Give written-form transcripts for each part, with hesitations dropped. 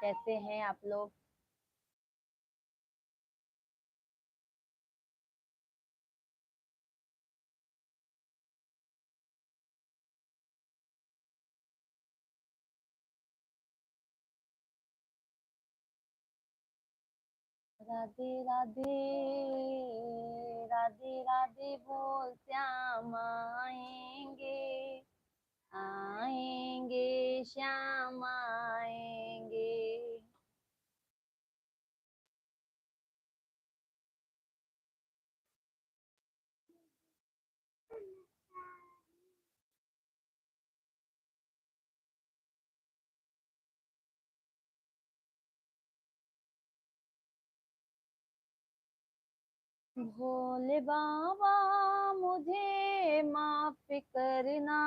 कैसे हैं आप लोग? राधे राधे, राधे राधे बोल श्याम आएंगे, आएंगे श्याम आएंगे। भोले बाबा मुझे माफ करना,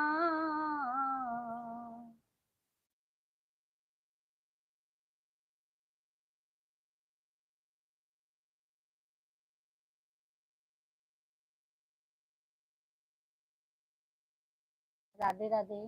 राधे राधे।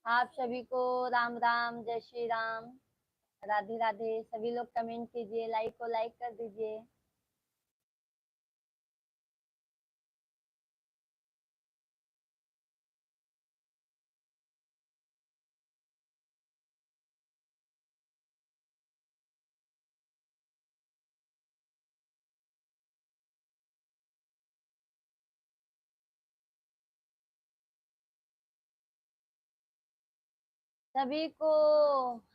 आप सभी को राम राम, जय श्री राम, राधे राधे। सभी लोग कमेंट कीजिए, लाइक को लाइक कर दीजिए। सभी को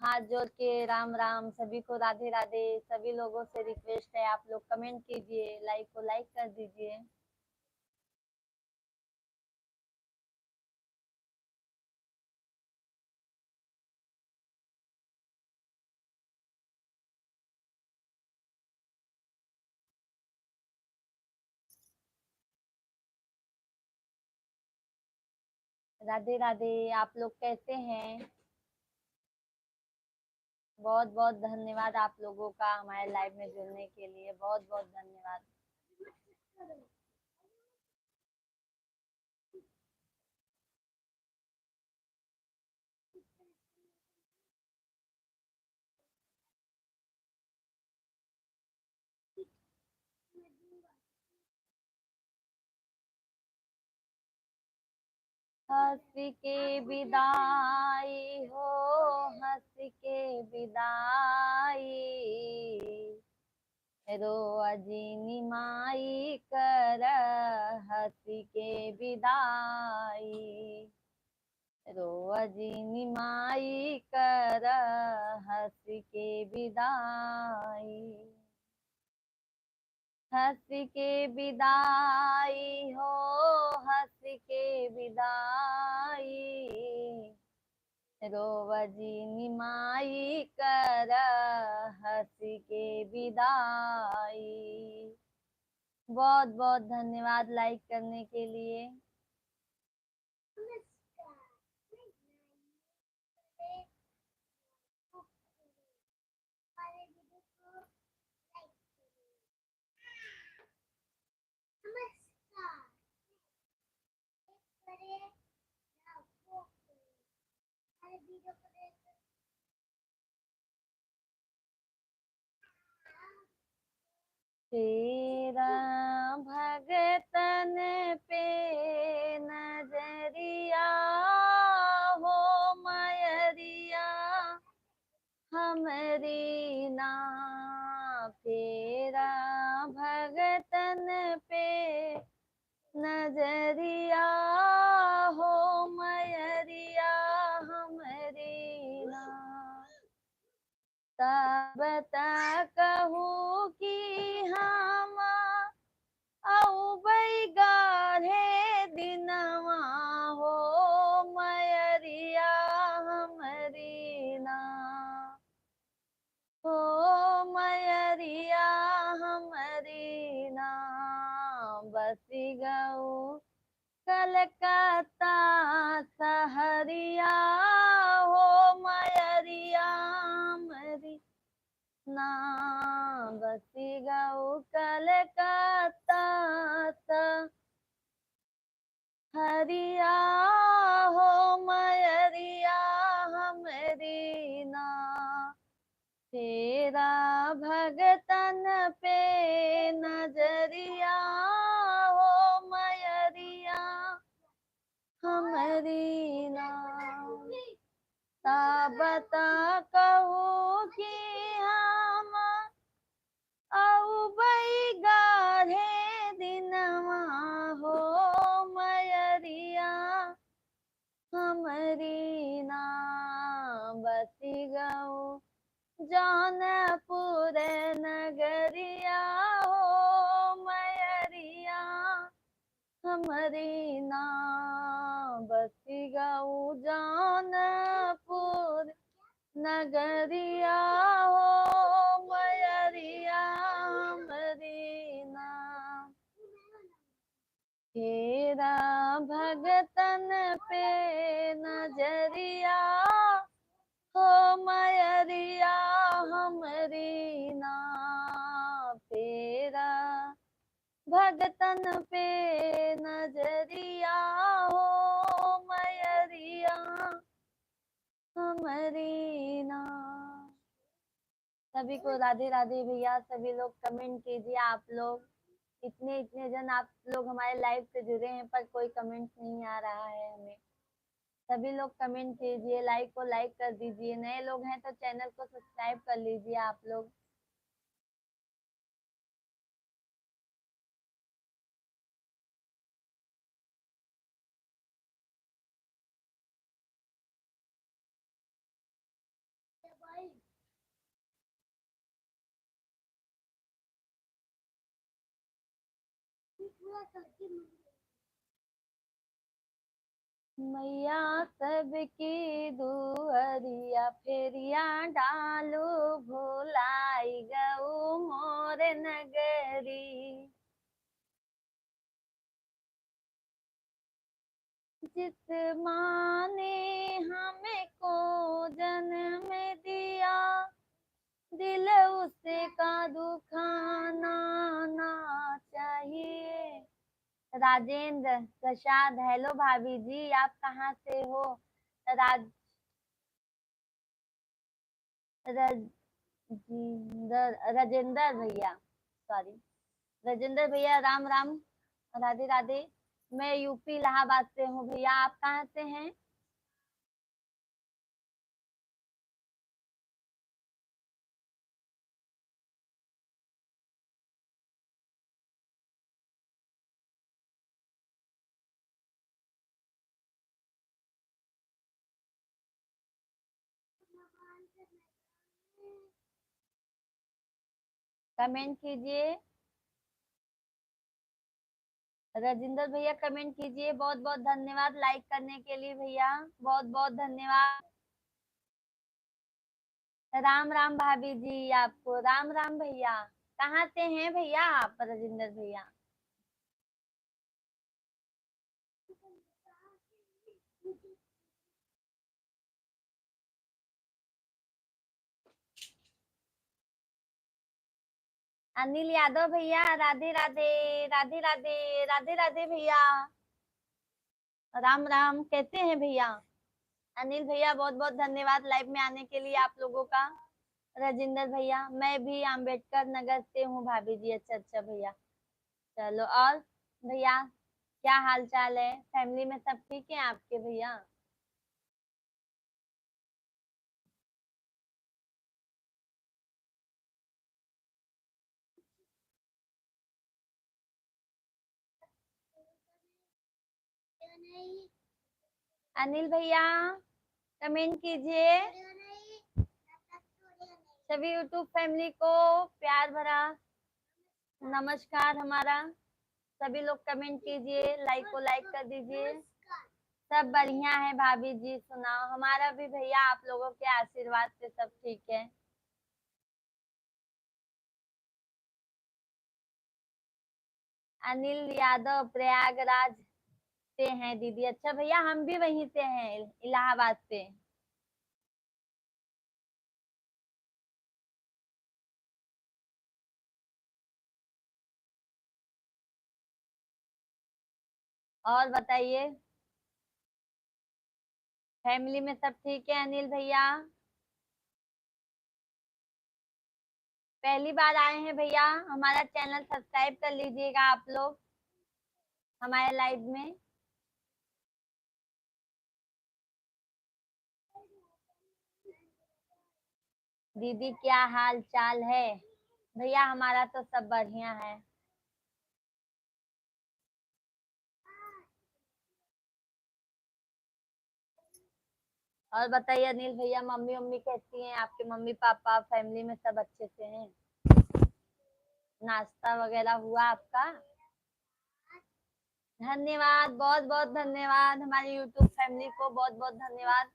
हाथ जोड़ के राम राम, सभी को राधे राधे। सभी लोगों से रिक्वेस्ट है, आप लोग कमेंट कीजिए, लाइक को लाइक कर दीजिए। राधे राधे। आप लोग कैसे हैं? बहुत बहुत धन्यवाद आप लोगों का हमारे लाइव में जुड़ने के लिए, बहुत बहुत धन्यवाद। हंस के विदाई हो, हंस के विदाई, रो अजीनी माई कर हंस के विदाई, रो अजीनी माई कर हंस के विदाई। हंस के विदाई हो, हंस के विदाई, रोवजी निमाई कर हंस के विदाई। बहुत बहुत धन्यवाद लाइक करने के लिए। तेरा भगतन पे नजरिया हो मयरिया, हमरी ना तेरा भगतन पे नजरिया हो मयरिया, हमरी ना तब तक कहूँ कि हम औबई गाढ़े दिनवा हो मयरिया हमरी ना हो मयरिया हमरी ना बसी गऊ कलकत्ता सहरिया हो मयरिया हमरी ना बसी गऊ कलकत्ता हरिया हो मयरिया हमरी ना तेरा भगतन पे नजरिया हो मयरिया हमरी ना बता कहूँ कि हम औबई गाढ़े दिनवा हो मयरिया हमरी ना बसी गऊ जौनपुर नगरिया हो मयरिया हमरी ना बसी गऊ जौनपुर नगरिया हो मयरिया हमरी ना तेरा भगतन पे नजरिया हो मयरिया हमरी ना तेरा भगतन पे नजरिया हो मयरिया हमरी ना। सभी को राधे राधे भैया। सभी लोग कमेंट कीजिए। आप लोग इतने इतने जन आप लोग हमारे लाइव से जुड़े हैं पर कोई कमेंट नहीं आ रहा है हमें। सभी लोग कमेंट कीजिए, लाइक को लाइक कर दीजिए। नए लोग हैं तो चैनल को सब्सक्राइब कर लीजिए आप लोग। मैया सबकी दुअरिया फेरिया डालू भुलाई गऊ मोर नगरी। जिस माँ ने हमें को जन्म दिया दिल उसे का दुखाना ना चाहिए। राजेंद्र प्रसाद, हेलो भाभी जी, आप कहाँ से हो? राज राजेंद्र राजेंद्र भैया, सॉरी राजेंद्र भैया, राम राम, राधे राधे। मैं यूपी इलाहाबाद से हूँ भैया। आप कहाँ से हैं? कमेंट कीजिए। राजेंद्र भैया कमेंट कीजिए। बहुत बहुत धन्यवाद लाइक करने के लिए भैया, बहुत बहुत धन्यवाद। राम राम भाभी जी, आपको राम राम भैया। कहाँ से हैं भैया आप राजेंद्र भैया? अनिल यादव भैया, राधे राधे, राधे राधे, राधे राधे भैया, राम राम। कैसे हैं भैया? अनिल भैया बहुत बहुत धन्यवाद लाइव में आने के लिए आप लोगों का। राजेंद्र भैया, मैं भी अम्बेडकर नगर से हूँ भाभी जी। अच्छा अच्छा भैया, चलो। और भैया क्या हाल चाल है? फैमिली में सब ठीक है आपके भैया? अनिल भैया कमेंट कीजिए। सभी यूट्यूब फैमिली को प्यार भरा नमस्कार हमारा। सभी लोग कमेंट कीजिए, लाइक को लाइक कर दीजिए। सब बढ़िया है भाभी जी, सुनाओ। हमारा भी भैया आप लोगों के आशीर्वाद से सब ठीक है। अनिल यादव प्रयागराज से हैं दीदी। अच्छा भैया, हम भी वहीं से हैं, इलाहाबाद से। और बताइए, फैमिली में सब ठीक है अनिल भैया? पहली बार आए हैं भैया, हमारा चैनल सब्सक्राइब कर लीजिएगा आप लोग हमारे लाइव में। दीदी क्या हाल चाल है? भैया हमारा तो सब बढ़िया है। और बताइए अनिल भैया, मम्मी मम्मी कैसी हैं? आपके मम्मी पापा फैमिली में सब अच्छे से हैं? नाश्ता वगैरह हुआ आपका? धन्यवाद, बहुत बहुत धन्यवाद। हमारी यूट्यूब फैमिली को बहुत बहुत धन्यवाद।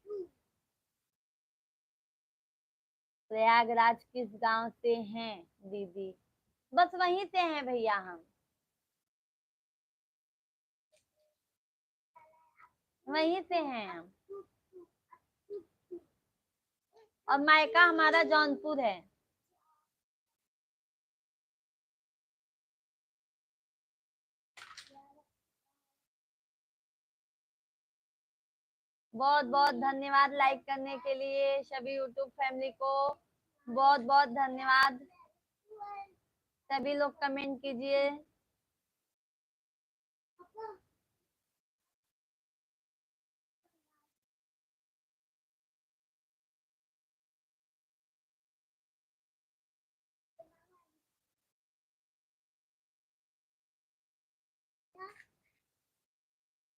प्रयागराज किस गांव से हैं दीदी? बस वहीं से हैं भैया हम, वहीं से हैं हम। और मायका हमारा जौनपुर है। बहुत बहुत धन्यवाद लाइक करने के लिए सभी यूट्यूब फैमिली को। बहुत बहुत धन्यवाद। सभी लोग कमेंट कीजिए।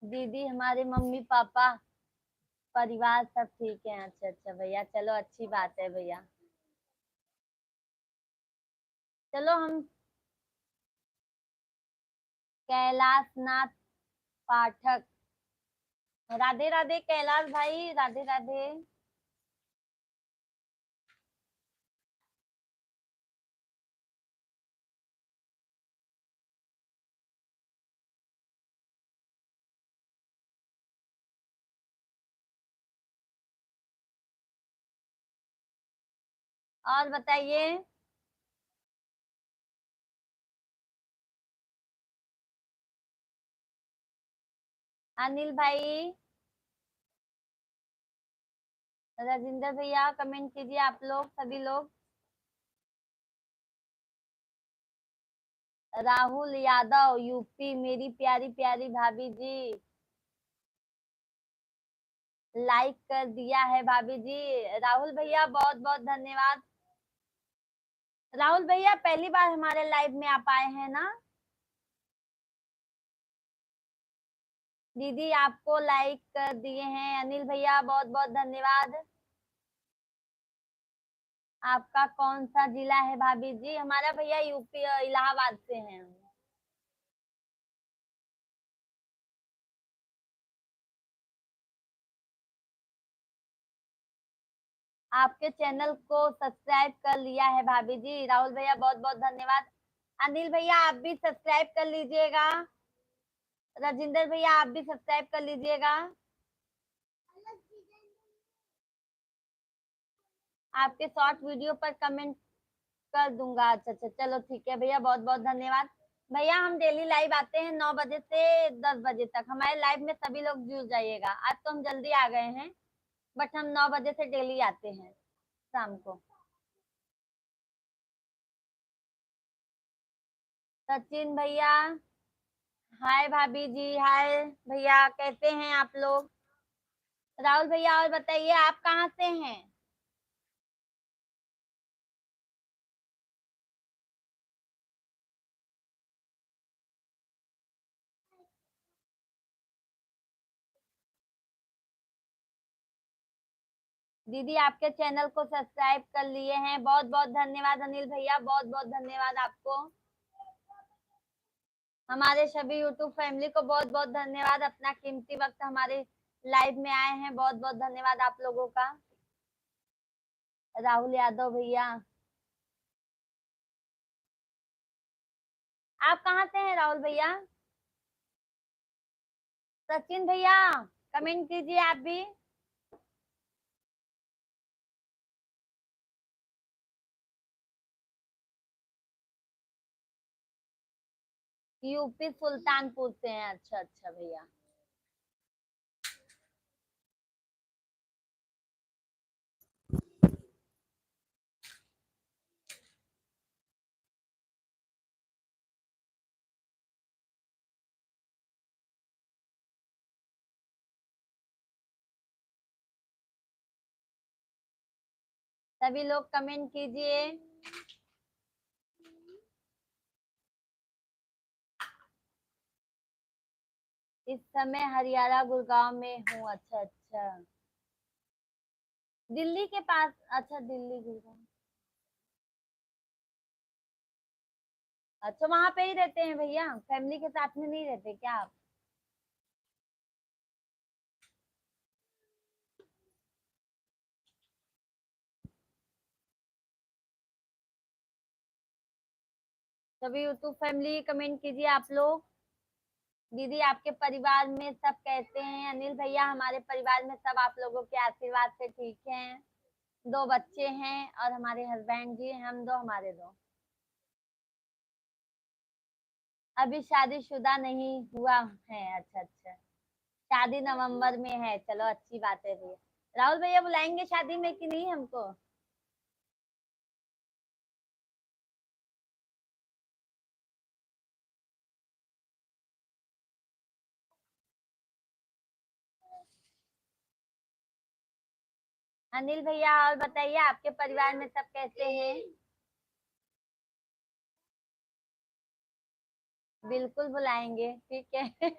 दीदी हमारे मम्मी पापा परिवार सब ठीक है। अच्छा अच्छा भैया, चलो अच्छी बात है भैया। चलो हम कैलाश नाथ पाठक। राधे राधे कैलाश भाई, राधे राधे। और बताइए। अनिल भाई, राजेंद्र भैया कमेंट कीजिए आप लोग सभी लोग। राहुल यादव यूपी, मेरी प्यारी प्यारी भाभी जी। लाइक कर दिया है भाभी जी। राहुल भैया बहुत बहुत धन्यवाद। राहुल भैया पहली बार हमारे लाइव में आप आए हैं ना? दीदी आपको लाइक कर दिए हैं। अनिल भैया बहुत बहुत धन्यवाद। आपका कौन सा जिला है भाभी जी? हमारा भैया यूपी इलाहाबाद से हैं। आपके चैनल को सब्सक्राइब कर लिया है भाभी जी। राहुल भैया बहुत बहुत धन्यवाद। अनिल भैया आप भी सब्सक्राइब कर लीजिएगा। राजेंद्र भैया आप भी सब्सक्राइब कर लीजिएगा। आपके शॉर्ट वीडियो पर कमेंट कर दूंगा। अच्छा अच्छा, चलो ठीक है भैया, बहुत बहुत धन्यवाद। भैया हम डेली लाइव आते हैं 9 बजे से 10 बजे तक। हमारे लाइव में सभी लोग जुड़ जाइएगा। आज तो हम जल्दी आ गए हैं, बट हम 9 बजे से डेली आते हैं शाम को। सचिन भैया, हाय भाभी जी, हाय भैया, कैसे हैं आप लोग? राहुल भैया और बताइए, आप कहाँ से हैं? दीदी आपके चैनल को सब्सक्राइब कर लिए हैं, बहुत बहुत धन्यवाद अनिल भैया, बहुत बहुत धन्यवाद आपको। हमारे सभी यूट्यूब फैमिली को बहुत बहुत धन्यवाद, अपना कीमती वक्त हमारे लाइव में आए हैं, बहुत बहुत धन्यवाद आप लोगों का। राहुल यादव भैया, आप कहाँ से हैं राहुल भैया? सचिन भैया कमेंट कीजिए आप भी। यूपी सुल्तानपुर से हैं, अच्छा अच्छा भैया। सभी लोग कमेंट कीजिए। इस समय हरियाणा गुड़गांव में हूँ, अच्छा अच्छा। दिल्ली के पास, अच्छा दिल्ली गुड़गांव, अच्छा वहां पे ही रहते हैं भैया, फैमिली के साथ में नहीं रहते क्या आप? सभी यूट्यूब फैमिली कमेंट कीजिए आप लोग। दीदी आपके परिवार में सब कैसे हैं? अनिल भैया हमारे परिवार में सब आप लोगों के आशीर्वाद से ठीक हैं। 2 बच्चे हैं और हमारे हस्बैंड जी, हम दो, हमारे दो। अभी शादीशुदा नहीं हुआ है, अच्छा अच्छा। शादी नवंबर में है, चलो अच्छी बात है भैया। राहुल भैया बुलाएंगे शादी में कि नहीं हमको? अनिल भैया और बताइए आपके परिवार में सब कैसे हैं? बिल्कुल बुलाएंगे, ठीक है।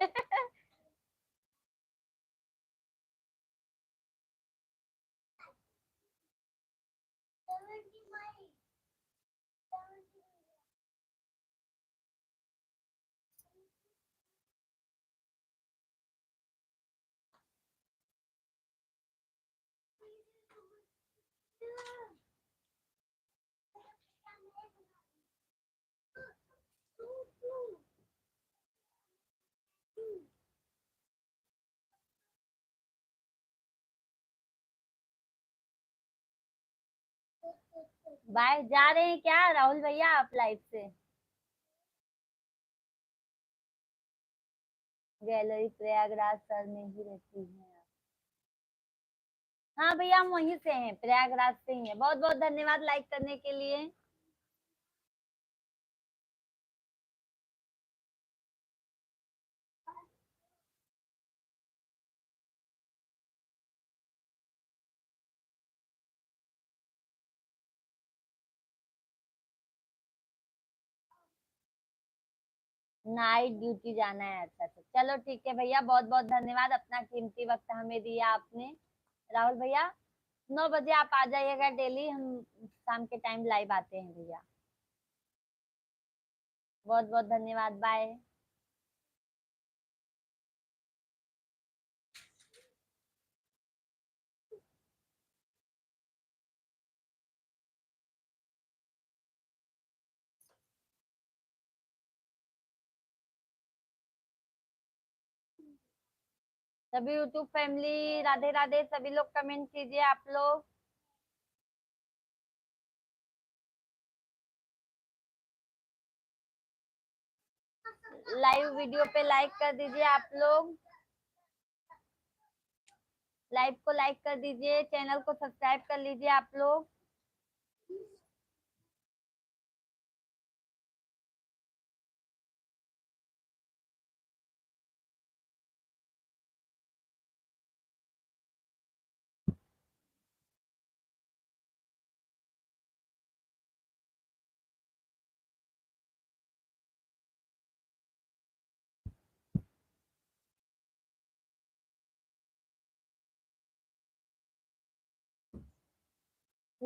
बाय, जा रहे हैं क्या राहुल भैया आप लाइव से? गैलरी प्रयागराज सर में ही रहती है। हाँ भैया हम वहीं से हैं, प्रयागराज से ही हैं। बहुत बहुत धन्यवाद लाइक करने के लिए। नाइट ड्यूटी जाना है, अच्छा अच्छा, चलो ठीक है भैया, बहुत बहुत धन्यवाद, अपना कीमती वक्त हमें दिया आपने। राहुल भैया 9 बजे आप आ जाइएगा, डेली हम शाम के टाइम लाइव आते हैं भैया। बहुत बहुत धन्यवाद, बाय। सभी यूट्यूब फैमिली राधे राधे, सभी लोग कमेंट कीजिए आप लोग। लाइव वीडियो पे लाइक कर दीजिए आप लोग, लाइव को लाइक कर दीजिए, चैनल को सब्सक्राइब कर लीजिए आप लोग।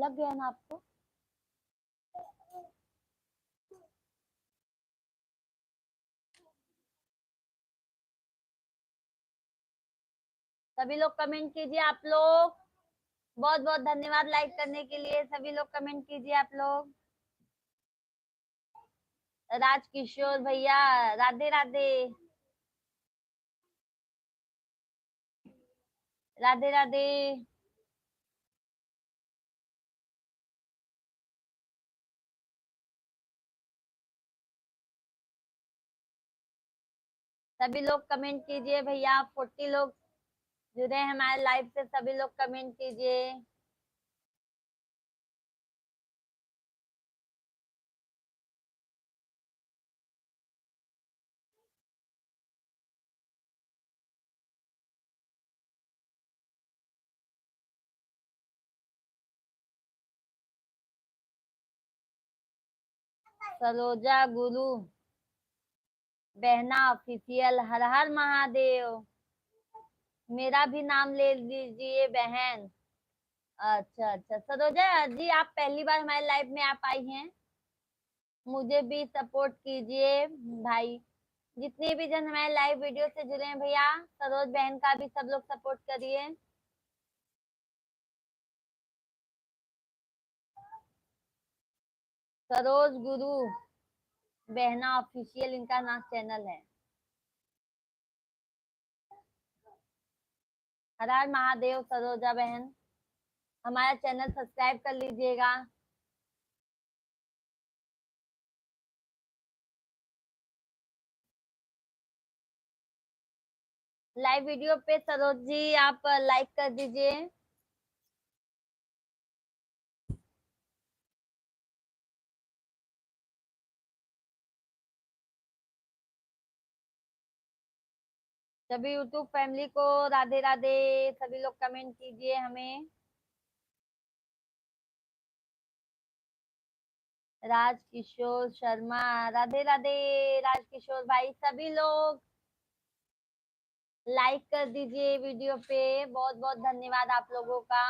लग गया ना आपको? सभी लोग कमेंट कीजिए आप लोग। बहुत बहुत धन्यवाद लाइक करने के लिए। सभी लोग कमेंट कीजिए आप लोग। राजकिशोर भैया राधे राधे। राधे राधे। सभी लोग कमेंट कीजिए भैया। 40 लोग जुड़े हैं हमारे लाइव से। सभी लोग कमेंट कीजिए। सरोजा गुरु बहना ऑफिशियल, हर हर महादेव। मेरा भी नाम ले लीजिए बहन। अच्छा अच्छा सरोजा जी, आप पहली बार हमारे लाइव में आप आई हैं। मुझे भी सपोर्ट कीजिए भाई। जितने भी जन हमारे लाइव वीडियो से जुड़े हैं भैया, सरोज बहन का भी सब लोग सपोर्ट करिए। सरोज गुरु बहना ऑफिशियल इनका नाम चैनल है। हर हर महादेव सरोजा बहन, हमारा चैनल सब्सक्राइब कर लीजिएगा। लाइव वीडियो पे सरोज जी आप लाइक कर दीजिए। सभी यूट्यूब फैमिली को राधे राधे। सभी लोग कमेंट कीजिए हमें। राजकिशोर शर्मा राधे राधे। राजकिशोर भाई सभी लोग लाइक कर दीजिए वीडियो पे। बहुत बहुत धन्यवाद आप लोगों का।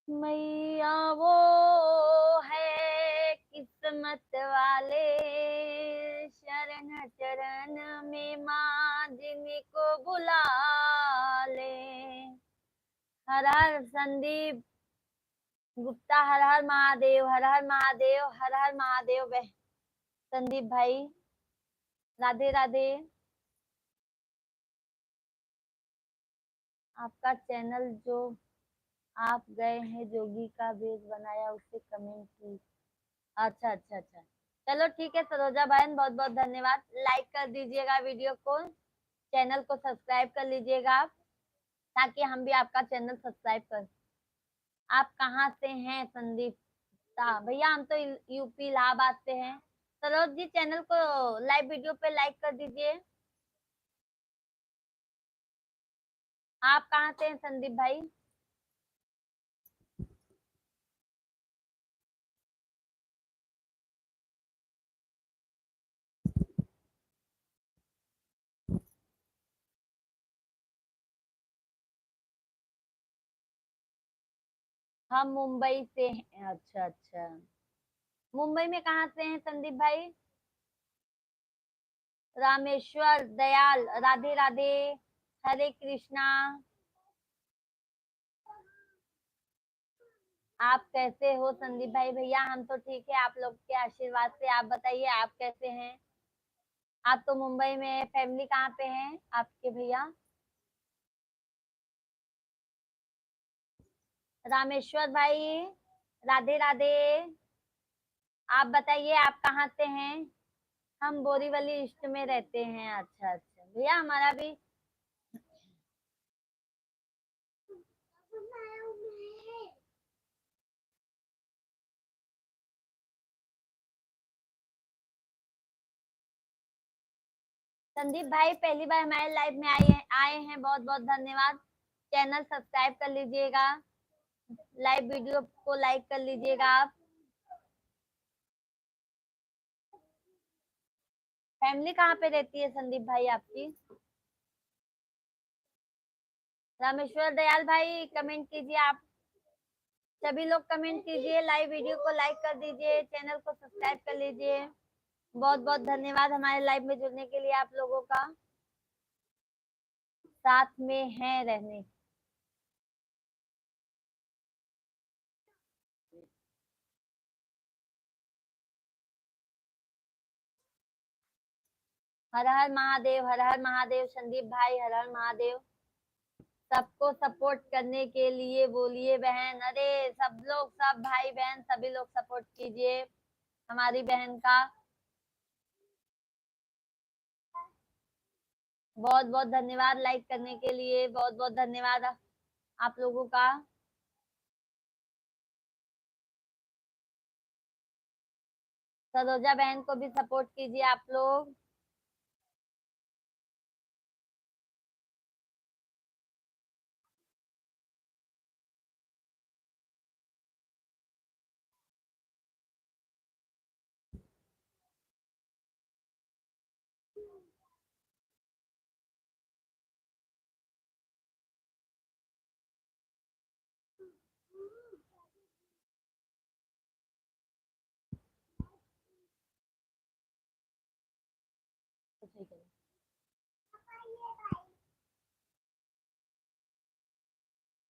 मैया वो है किस्मत वाले, शरण चरण में माँ जिनको बुला ले। हर हर संदीप गुप्ता, हर हर महादेव, हर हर महादेव, हर हर महादेव। संदीप भाई राधे राधे। आपका चैनल जो आप गए हैं जोगी का भेष बनाया उसे कमेंट की। अच्छा अच्छा अच्छा, चलो ठीक है सरोजा बहन, बहुत बहुत धन्यवाद। लाइक कर दीजिएगा वीडियो को, चैनल को सब्सक्राइब कर लीजिएगा आप, ताकि हम भी आपका चैनल सब्सक्राइब कर। आप कहाँ से हैं संदीप भैया? हम तो यूपी इलाहाबाद से हैं। सरोज जी चैनल को लाइव वीडियो पे लाइक कर दीजिए। आप कहाँ से हैं संदीप भाई? हम मुंबई से हैं। अच्छा अच्छा, मुंबई में कहाँ से हैं संदीप भाई? रामेश्वर दयाल राधे राधे। हरे कृष्णा। आप कैसे हो संदीप भाई? भैया हम तो ठीक है, आप लोग के आशीर्वाद से। आप बताइए आप कैसे हैं? आप तो मुंबई में, फैमिली कहाँ पे है आपके भैया? रामेश्वर भाई राधे राधे। आप बताइए आप कहाँ से हैं? हम बोरीवली ईस्ट में रहते हैं। अच्छा अच्छा भैया, हमारा भी संदीप भाई पहली बार हमारे लाइव में आए हैं, बहुत बहुत धन्यवाद। चैनल सब्सक्राइब कर लीजिएगा, लाइव वीडियो को लाइक कर लीजिएगा आप। फैमिली कहाँ पे रहती है संदीप भाई आपकी? रामेश्वर दयाल भाई कमेंट कीजिए आप, सभी लोग कमेंट कीजिए, लाइव वीडियो को लाइक कर दीजिए, चैनल को सब्सक्राइब कर लीजिए। बहुत बहुत धन्यवाद हमारे लाइव में जुड़ने के लिए आप लोगों का, साथ में है रहने। हर हर महादेव, हर हर महादेव संदीप भाई, हर हर महादेव। सबको सपोर्ट करने के लिए बोलिए बहन, अरे सब लोग, सब भाई बहन सभी लोग सपोर्ट कीजिए हमारी बहन का। बहुत बहुत धन्यवाद लाइक करने के लिए, बहुत बहुत धन्यवाद आप लोगों का। सरोजा बहन को भी सपोर्ट कीजिए आप लोग।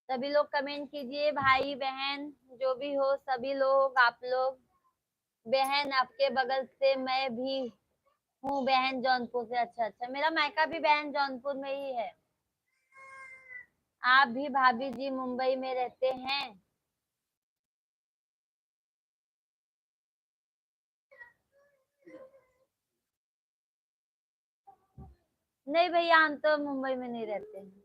सभी लोग कमेंट कीजिए, भाई बहन जो भी हो, सभी लोग आप लोग। बहन आपके बगल से मैं भी हूँ बहन, जौनपुर से। अच्छा अच्छा, मेरा मायका भी बहन जौनपुर में ही है। आप भी भाभी जी मुंबई में रहते हैं? नहीं भैया, हम तो मुंबई में नहीं रहते हैं।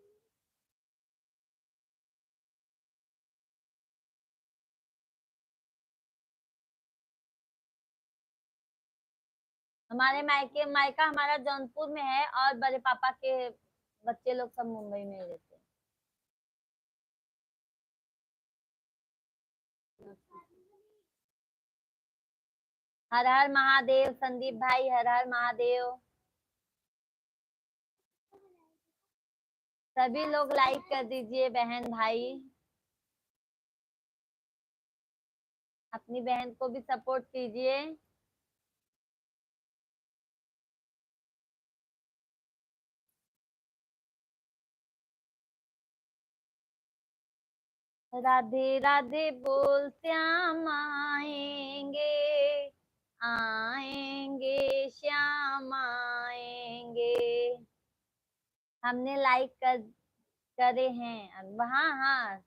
हमारे मायके मायका हमारा जौनपुर में है, और बड़े पापा के बच्चे लोग सब मुंबई में ही रहते हैं। हर हर महादेव संदीप भाई, हर हर महादेव। सभी लोग लाइक कर दीजिए बहन भाई, अपनी बहन को भी सपोर्ट कीजिए। राधे राधे बोल श्याम आएंगे, आएंगे श्याम आएंगे। हमने लाइक करे हैं वहाँ। हाँ,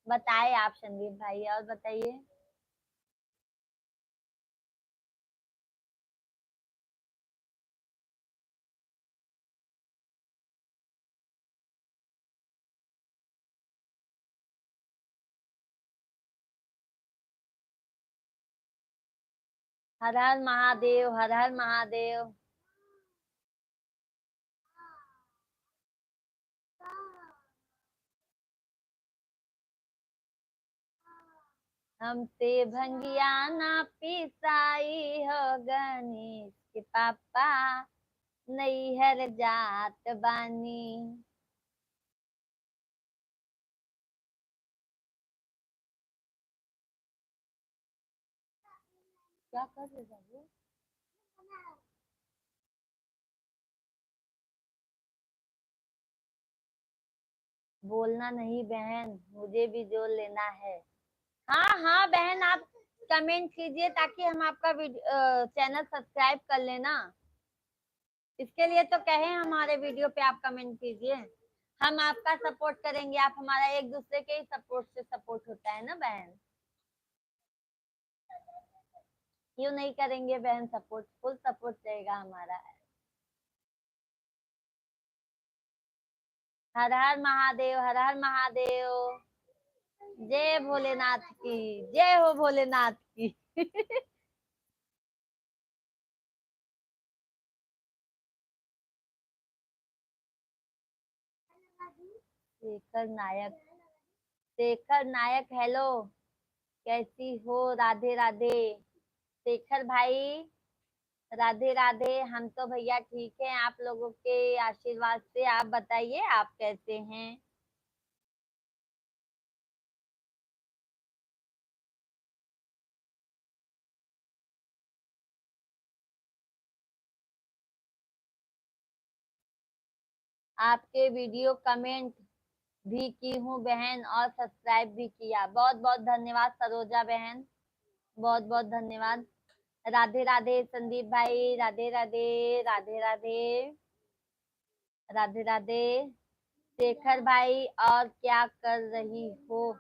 बताए आप संदीप भाई, और बताइए। हर हर महादेव, हर हर महादेव। हमसे भंगिया ना पिसाई हो, गणेश के पापा नैहर जात बानी। क्या कर रहे बाबू? बोलना नहीं बहन, मुझे भी जोड़ लेना है। हाँ हाँ बहन, आप कमेंट कीजिए ताकि हम आपका चैनल सब्सक्राइब कर लेना। इसके लिए तो कहे हमारे वीडियो पे आप कमेंट कीजिए, हम आपका सपोर्ट करेंगे। आप हमारा एक दूसरे के ही सपोर्ट से सपोर्ट होता है ना बहन। क्यों नहीं करेंगे बहन सपोर्ट, फुल सपोर्ट रहेगा हमारा। हर हर महादेव, हर हर महादेव। जय भोलेनाथ की, जय हो भोलेनाथ की। शेखर नायक, शेखर नायक हेलो, कैसी हो? राधे राधे। शेखर भाई राधे राधे। हम तो भैया ठीक है, आप लोगों के आशीर्वाद से। आप बताइए आप कैसे हैं? आपके वीडियो कमेंट भी की हूँ बहन और सब्सक्राइब भी किया। बहुत बहुत धन्यवाद सरोजा बहन, बहुत बहुत धन्यवाद। राधे राधे संदीप भाई, राधे राधे, राधे राधे, राधे राधे। शेखर भाई और क्या कर रही हो?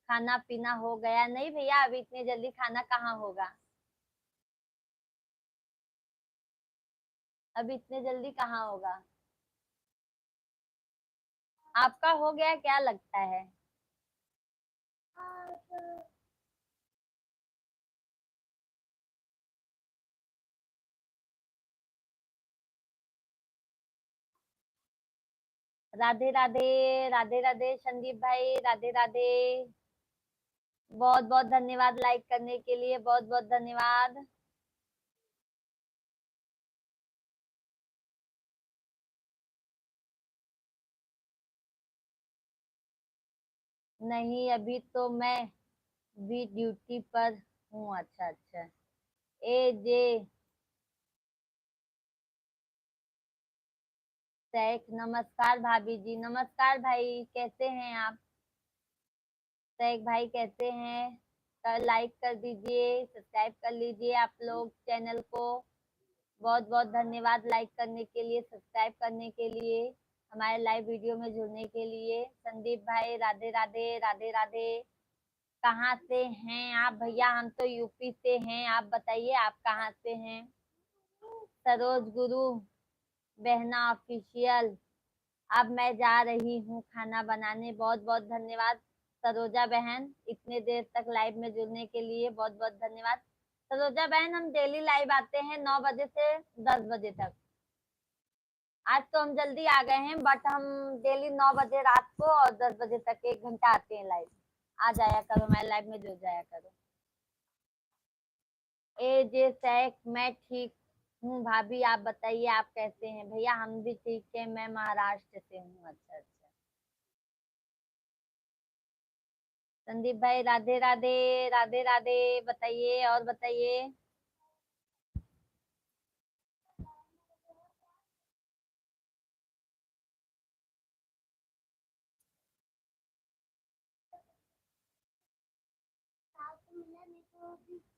खाना पीना हो गया? नहीं भैया, अभी इतनी जल्दी खाना कहाँ होगा, अभी इतने जल्दी कहाँ होगा। आपका हो गया क्या लगता है? राधे राधे, राधे राधे संदीप भाई, राधे राधे। बहुत बहुत धन्यवाद लाइक करने के लिए, बहुत बहुत धन्यवाद। नहीं, अभी तो मैं भी ड्यूटी पर हूँ। अच्छा अच्छा। ए जे सैक, नमस्कार भाभी जी। नमस्कार भाई, कैसे हैं आप? सैक भाई कैसे हैं? कर लाइक कर दीजिए, सब्सक्राइब कर लीजिए आप लोग चैनल को। बहुत बहुत धन्यवाद लाइक करने के लिए, सब्सक्राइब करने के लिए, हमारे लाइव वीडियो में जुड़ने के लिए। संदीप भाई राधे राधे, राधे राधे। कहाँ से हैं आप भैया? हम तो यूपी से हैं, आप बताइए आप कहाँ से हैं? सरोज गुरु बहना ऑफिशियल। अब मैं जा रही हूँ खाना बनाने। बहुत बहुत धन्यवाद सरोजा बहन, इतने देर तक लाइव में जुड़ने के लिए बहुत बहुत धन्यवाद। सरोजा बहन, हम डेली लाइव आते हैं 9 बजे से 10 बजे तक। आज तो हम जल्दी आ गए हैं, बट हम डेली 9 बजे रात को और 10 बजे तक 1 घंटा आते हैं लाइव। आ जाया करो, हमारे लाइव में जुड़ जाया करो। ए जे सैक, मैं ठीक हूँ भाभी, आप बताइए आप कैसे हैं? भैया हम भी ठीक है, मैं महाराष्ट्र से हूँ। अच्छा अच्छा। संदीप भाई राधे राधे, राधे राधे। बताइए और बताइए।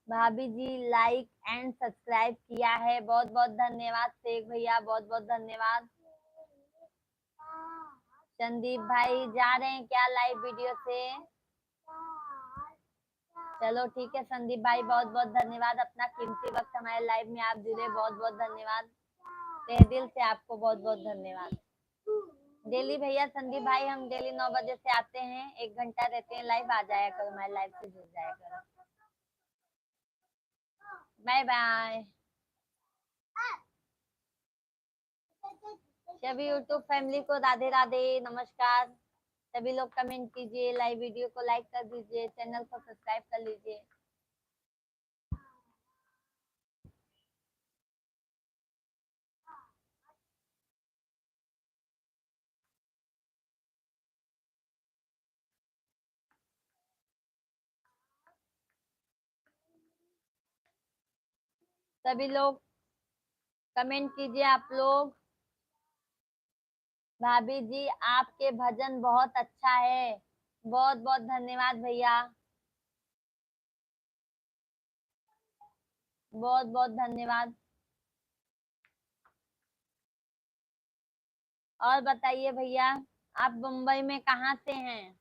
भाभी जी लाइक एंड सब्सक्राइब किया है, बहुत बहुत धन्यवाद शेख भैया, बहुत बहुत धन्यवाद। संदीप भाई जा रहे हैं क्या लाइव वीडियो से? चलो ठीक है संदीप भाई, बहुत बहुत धन्यवाद, अपना कीमती वक्त हमारे लाइव में आप जुड़े, बहुत बहुत धन्यवाद। तहे दिल से आपको बहुत बहुत धन्यवाद। डेली भैया संदीप भाई हम डेली 9 बजे से आते हैं, 1 घंटा रहते हैं लाइव। आ जाया करो, हमारे लाइव से जुड़ जाया करो। Bye bye. सभी यूट्यूब फैमिली को राधे राधे, नमस्कार। सभी लोग कमेंट कीजिए, लाइव वीडियो को लाइक कर दीजिए, चैनल को सब्सक्राइब कर लीजिए। सभी लोग कमेंट कीजिए आप लोग। भाभी जी आपके भजन बहुत अच्छा है, बहुत बहुत धन्यवाद भैया, बहुत बहुत धन्यवाद। और बताइए भैया, आप मुंबई में कहाँ से हैं?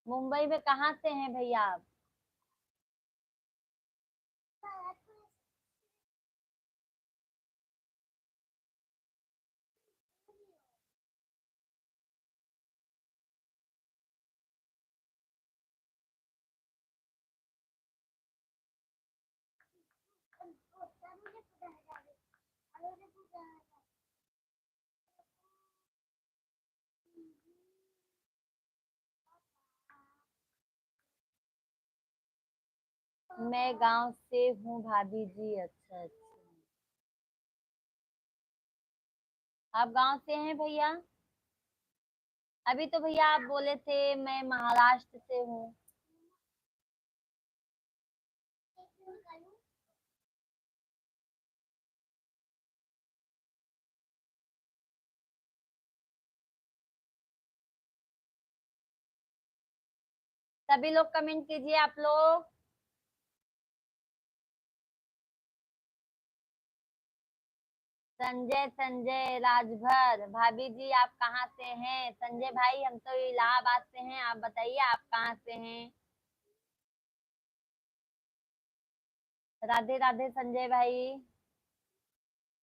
मुंबई में कहाँ से हैं भैया आप? मैं गांव से हूँ भाभी जी। अच्छा अच्छा, आप गांव से हैं भैया? अभी तो भैया आप बोले थे मैं महाराष्ट्र से हूँ। सभी लोग कमेंट कीजिए आप लोग। संजय संजय राजभर, भाभी जी आप कहाँ से हैं? संजय भाई हम तो इलाहाबाद से हैं, आप बताइए आप कहाँ से हैं? राधे राधे संजय भाई।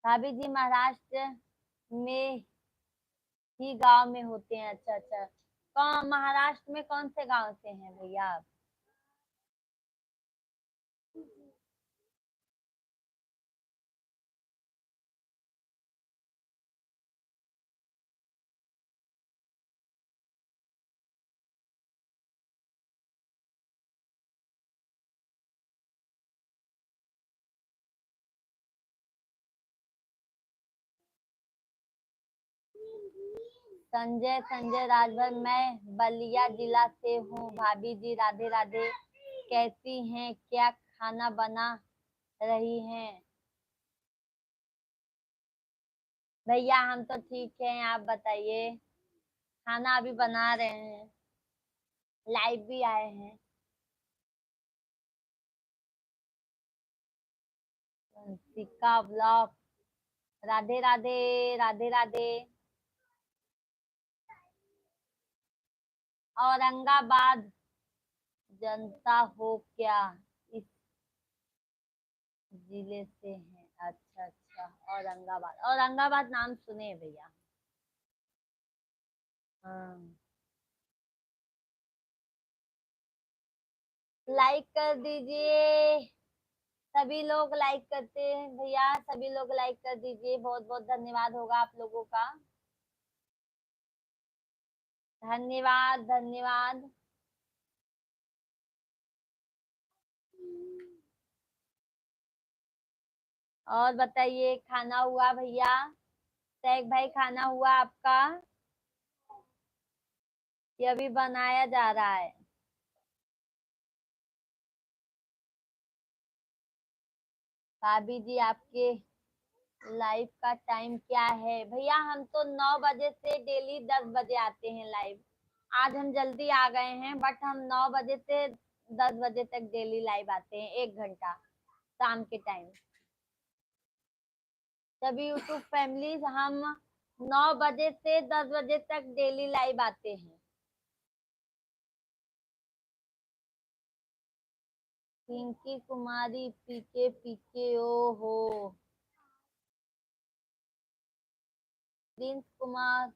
भाभी जी महाराष्ट्र में ही गांव में होते हैं। अच्छा अच्छा, कौन महाराष्ट्र में कौन से गांव से हैं भैया आप? संजय संजय राजभर, मैं बलिया जिला से हूँ। भाभी जी राधे राधे, कैसी हैं? क्या खाना बना रही हैं? भैया हम तो ठीक हैं, आप बताइए। खाना अभी बना रहे हैं, लाइव भी आए हैं। सिक्का ब्लॉग, राधे राधे राधे राधे। औरंगाबाद जनता हो क्या? इस जिले से हैं? अच्छा अच्छा, औरंगाबाद, औरंगाबाद नाम सुने हैं भैया। हाँ, लाइक कर दीजिए। सभी लोग लाइक करते हैं भैया, सभी लोग लाइक कर दीजिए, बहुत बहुत धन्यवाद होगा आप लोगों का। धन्यवाद धन्यवाद। और बताइए, खाना हुआ भैया? सैक भाई खाना हुआ आपका? ये अभी बनाया जा रहा है? भाभी जी आपके लाइव का टाइम क्या है? भैया हम तो 9 बजे से डेली 10 बजे आते हैं लाइव। आज हम जल्दी आ गए हैं, बट हम 9 बजे से 10 बजे तक डेली लाइव आते हैं, 1 घंटा शाम के टाइम। सभी यूट्यूब फैमिलीज हम 9 बजे से 10 बजे तक डेली लाइव आते हैं। पिंकी कुमारी पीके पीके, ओ हो। प्रिंस कुमार,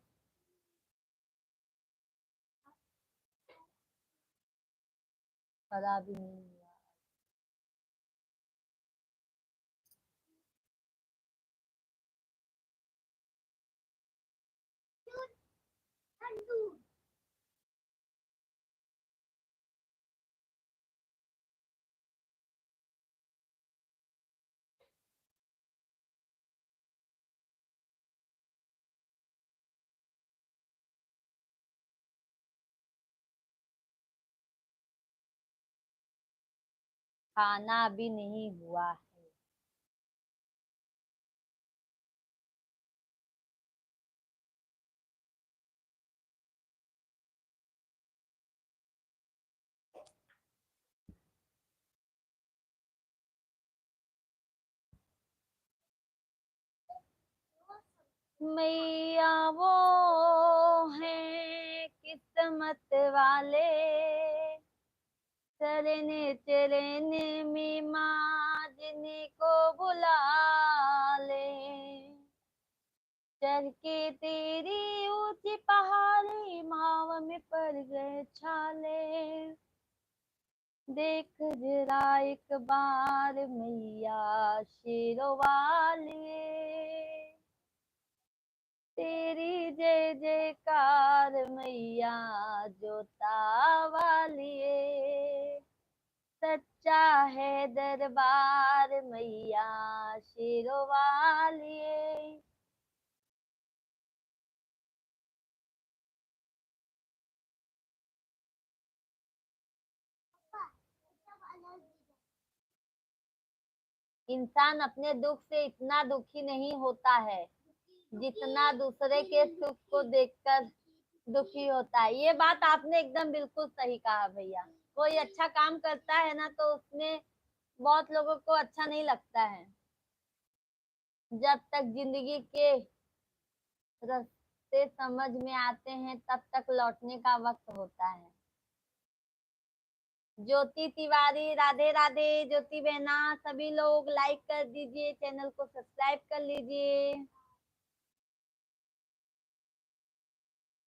खराब ही नहीं हुआ। खाना अभी नहीं हुआ है। मैया वो है किस्मत वाले, चरने चरने में माँ जिनको बुला ले। चढ़ के तेरी ऊंची पहाड़ी माव में पड़ गए छाले। देख जरा एक बार मैया शेरों वाली, तेरी जय जयकार मैया जोता वालिए, सच्चा है दरबार मैया शेरों वालिए। इंसान अपने दुख से इतना दुखी नहीं होता है जितना दूसरे के सुख को देखकर दुखी होता है। ये बात आपने एकदम बिल्कुल सही कहा भैया। कोई अच्छा काम करता है ना तो उसमें बहुत लोगों को अच्छा नहीं लगता है। जब तक जिंदगी के रास्ते समझ में आते हैं तब तक लौटने का वक्त होता है। ज्योति तिवारी राधे राधे। ज्योति बहना सभी लोग लाइक कर दीजिए, चैनल को सब्सक्राइब कर लीजिए।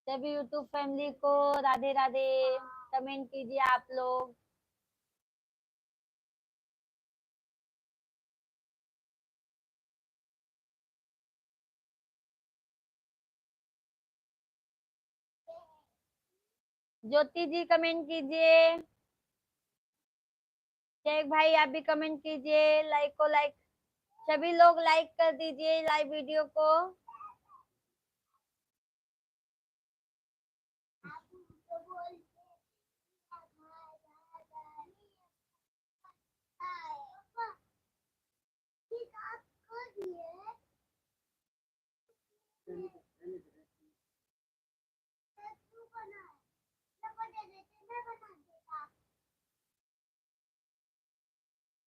सभी यूट्यूब फैमिली को राधे राधे। कमेंट कीजिए आप लोग। ज्योति जी कमेंट कीजिए। शेख भाई आप भी कमेंट कीजिए। लाइक को लाइक, सभी लोग लाइक कर दीजिए लाइव वीडियो को।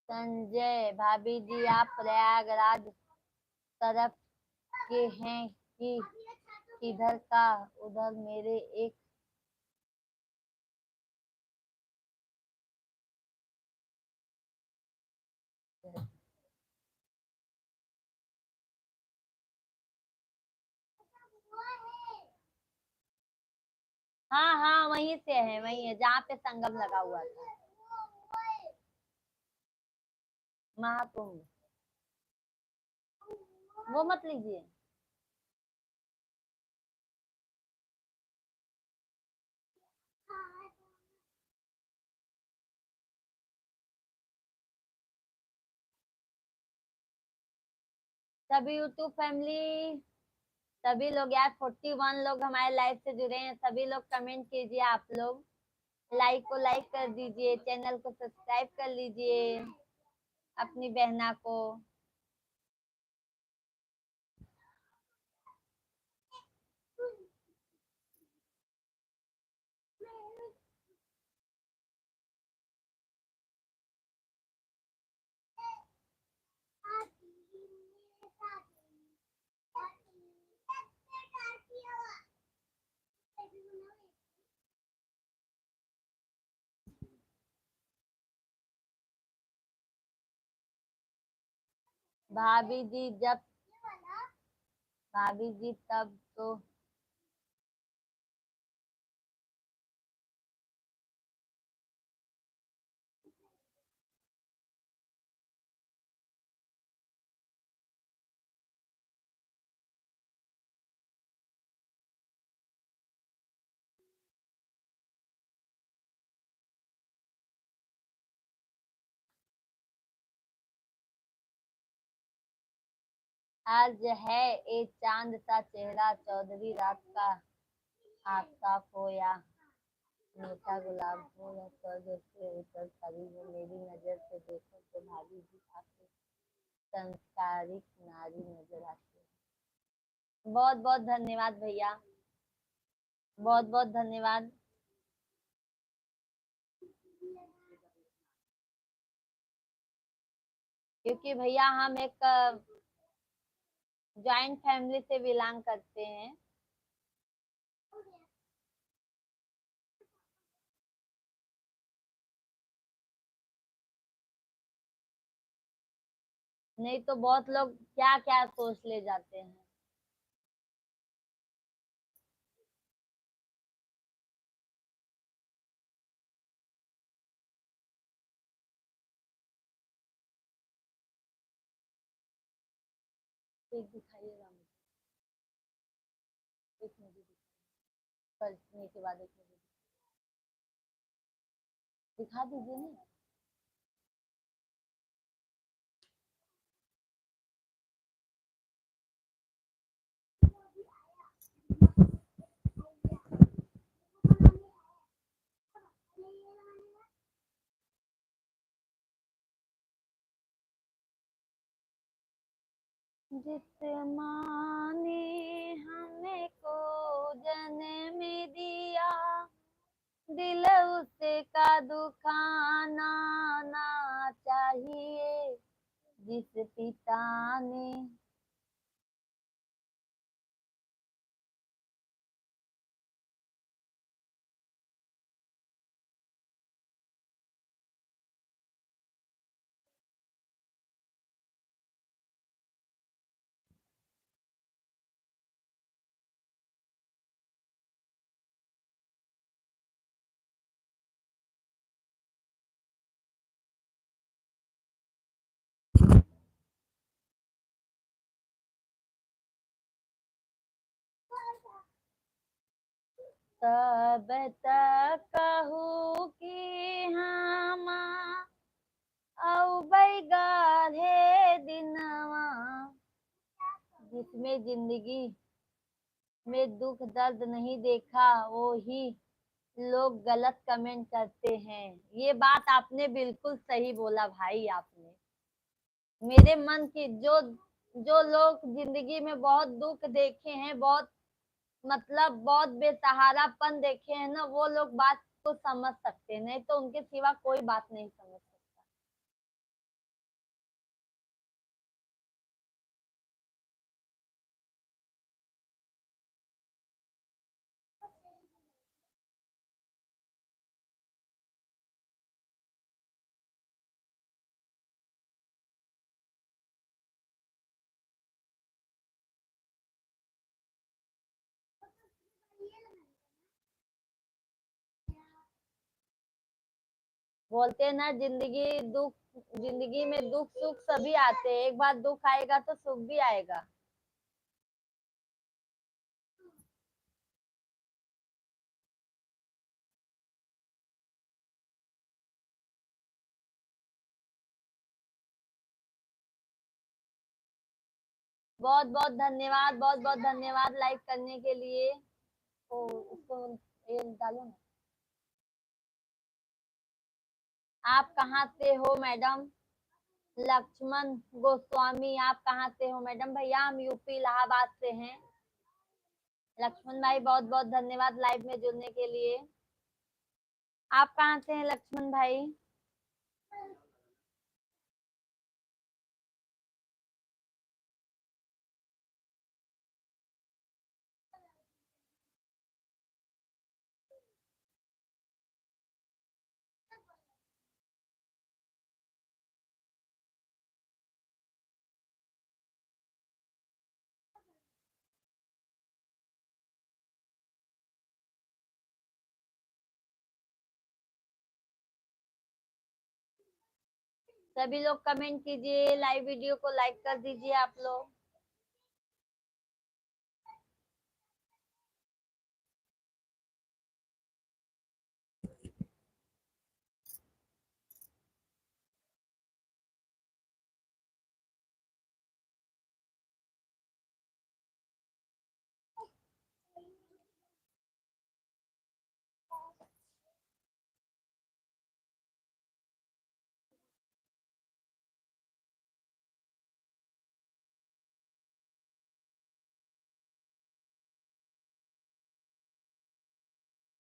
संजय भाभी जी आप प्रयागराज तरफ के हैं कि इधर का? उधर मेरे एक हाँ हाँ वहीं से है, वहीं है जहाँ पे संगम लगा हुआ था। महाकुंभ वो मत लीजिए। सभी यूट्यूब फैमिली, सभी लोग यार 41 लोग हमारे लाइव से जुड़े हैं। सभी लोग कमेंट कीजिए आप लोग। लाइक को लाइक कर दीजिए, चैनल को सब्सक्राइब कर लीजिए अपनी बहना को। भाभी जी जब भाभी जी तब तो आज है एक चांद सा चेहरा चौधरी रात का आफ्ताब हो या मीठा गुलाब हो या स्वर्ग से उतर परी हो, मेरी नजर से देखो तो भाभी जी आपको संस्कारिक नारी नजर आती है। बहुत बहुत धन्यवाद भैया, बहुत बहुत धन्यवाद। क्योंकि भैया हम एक जॉइंट फैमिली से बिलोंग करते हैं। नहीं तो बहुत लोग क्या क्या सोच ले जाते हैं। ठीक दिखाइएगा मुझे। करने के बाद दिखा दीजिए ना। जिस माँ ने हमें को जन्म दिया, दिल उसका दुखाना ना चाहिए। जिस पिता ने तब तक कहूँ कि हम औ बैगारे दिनवा, जिसमें जिंदगी में दुख दर्द नहीं देखा वो ही लोग गलत कमेंट करते हैं। ये बात आपने बिल्कुल सही बोला भाई। आपने मेरे मन की जो जो लोग जिंदगी में बहुत दुख देखे हैं, बहुत मतलब बहुत बेसहारापन देखे हैं ना, वो लोग बात को समझ सकते हैं, नहीं तो उनके सिवा कोई बात नहीं समझ सकता। बोलते हैं ना, जिंदगी में दुख सुख सभी आते हैं। एक बार दुख आएगा तो सुख भी आएगा। बहुत बहुत धन्यवाद, बहुत बहुत धन्यवाद लाइक करने के लिए। तो उसको ये डालो ना। आप कहाँ से हो मैडम? लक्ष्मण गोस्वामी, आप कहाँ से हो मैडम? भैया हम यूपी इलाहाबाद से हैं। लक्ष्मण भाई बहुत बहुत धन्यवाद लाइव में जुड़ने के लिए। आप कहाँ से हैं लक्ष्मण भाई? सभी लोग कमेंट कीजिए, लाइव वीडियो को लाइक कर दीजिए आप लोग।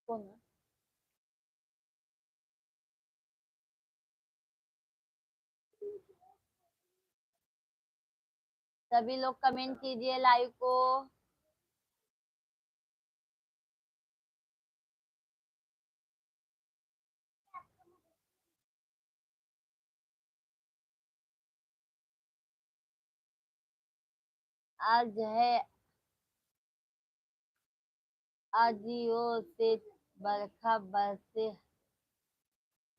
कौन? सभी लोग कमेंट कीजिए लाइव को। आज है आजियो से बरखा बरसे,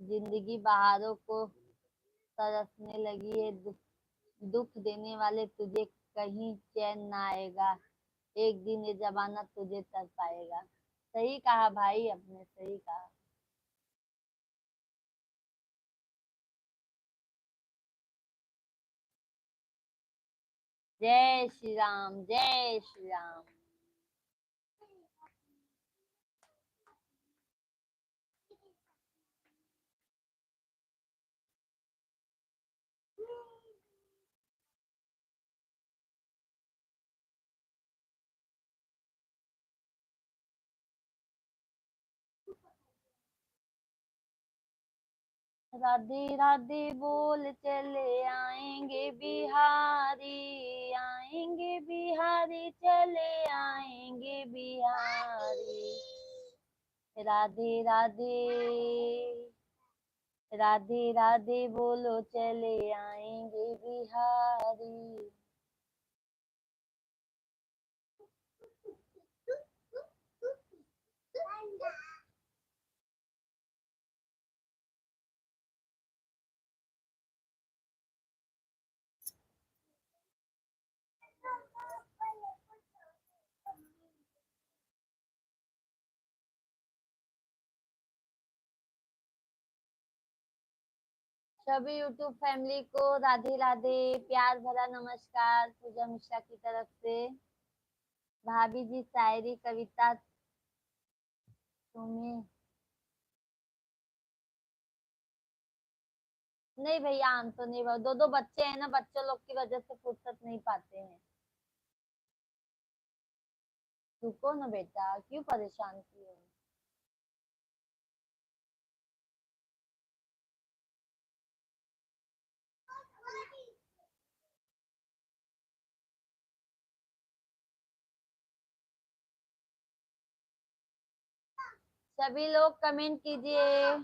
जिंदगी बहारों को तरसने लगी है। दुख देने वाले तुझे कहीं चैन ना आएगा, एक दिन ये जमाना तुझे तर पाएगा। सही कहा भाई, आपने सही कहा। जय श्री राम, जय श्री राम। राधे राधे बोल चले आएंगे बिहारी, आएंगे बिहारी, चले आएंगे बिहारी। राधे राधे, राधे राधे बोलो चले आएंगे बिहारी। सभी यूट्यूब फैमिली को राधे राधे, प्यार भरा नमस्कार पूजा मिश्रा की तरफ से। भाभी जी शायरी कविता तुम्हें नहीं भैया, हम तो नहीं, दो दो बच्चे हैं ना, बच्चों लोग की वजह से फुर्सत नहीं पाते हैं। रुको ना बेटा, क्यों परेशान की हो। सभी लोग कमेंट कीजिए।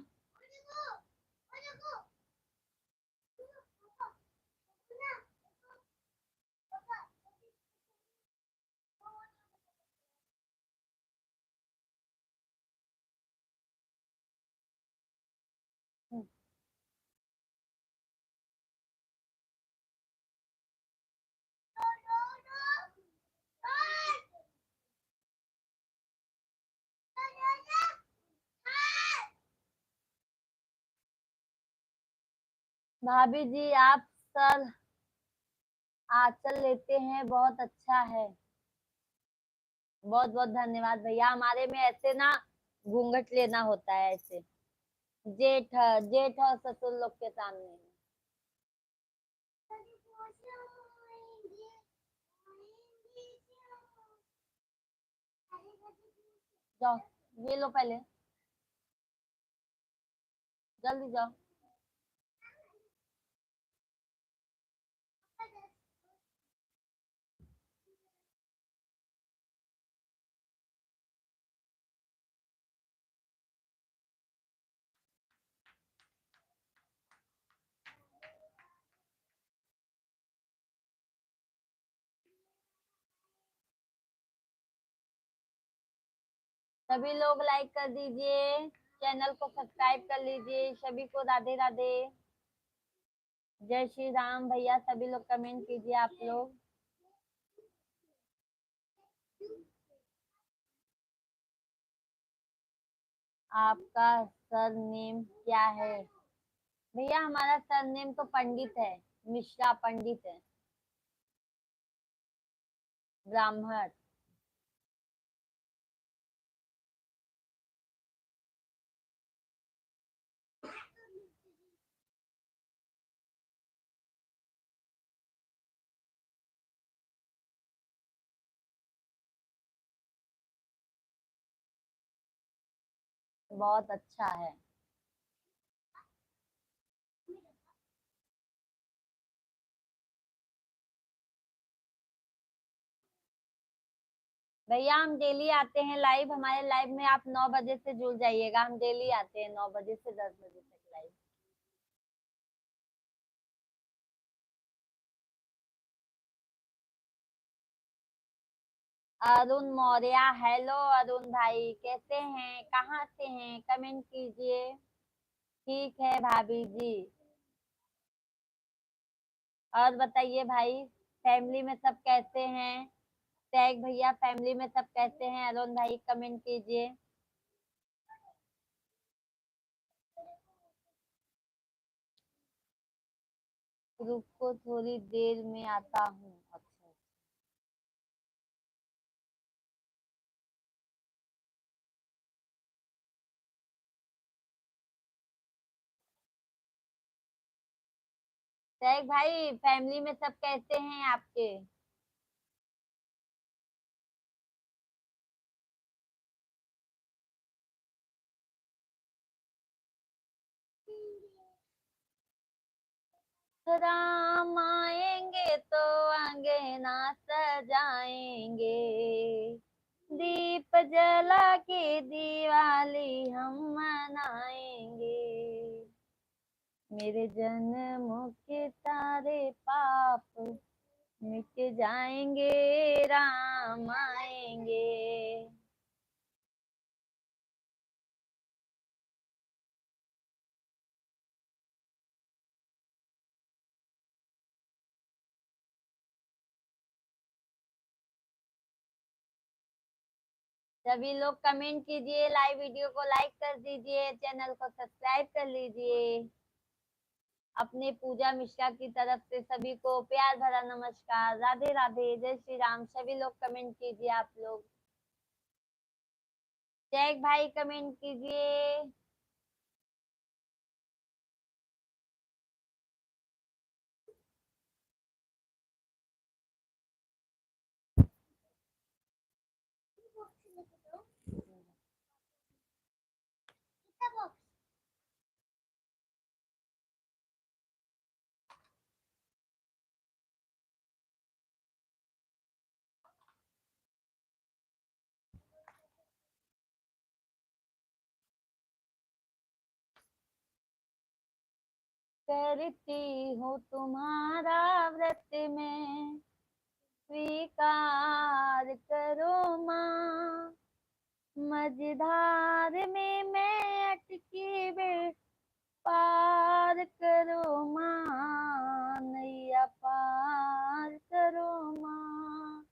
भाभी जी आप सर आंचल लेते हैं, बहुत अच्छा है। बहुत बहुत धन्यवाद भैया, हमारे में ऐसे ना घूंघट लेना होता है ऐसे, जेठ जेठ और ससुर लोग के सामने। जाओ, ये लो पहले, जल्दी जाओ। सभी लोग लाइक कर दीजिए, चैनल को सब्सक्राइब कर लीजिए। सभी को राधे राधे, जय श्री राम। भैया सभी लोग कमेंट कीजिए आप लोग। आपका सरनेम क्या है भैया? हमारा सरनेम तो पंडित है, मिश्रा पंडित है, ब्राह्मण। बहुत अच्छा है भैया। हम डेली आते हैं लाइव, हमारे लाइव में आप 9 बजे से जुड़ जाइएगा। हम डेली आते हैं 9 बजे से 10 बजे तक लाइव। अरुण मौर्य, हेलो अरुण भाई, कैसे हैं, कहाँ से हैं, कमेंट कीजिए। ठीक है भाभी जी। और बताइए भाई, फैमिली में सब कैसे हैं? टैग भैया फैमिली में सब कैसे हैं? अरुण भाई कमेंट कीजिए। रुको थोड़ी देर में आता हूँ। अच्छा, टैग भाई फैमिली में सब कैसे हैं आपके? राम आएंगे तो अंगना सजाएंगे, दीप जला के दिवाली हम मनाएंगे। मेरे जन्म के सारे पाप मिट जाएंगे, राम आएंगे। सभी लोग कमेंट कीजिए, लाइव वीडियो को लाइक कर दीजिए, चैनल को सब्सक्राइब कर लीजिए। अपने पूजा मिश्रा की तरफ से सभी को प्यार भरा नमस्कार, राधे राधे, जय श्री राम। सभी लोग कमेंट कीजिए आप लोग। जैक भाई कमेंट कीजिए। करती हूँ तुम्हारा व्रत में, स्वीकार करो माँ। मझधार में मैं अटकी बे, पार करो माँ, नैया पार करो माँ।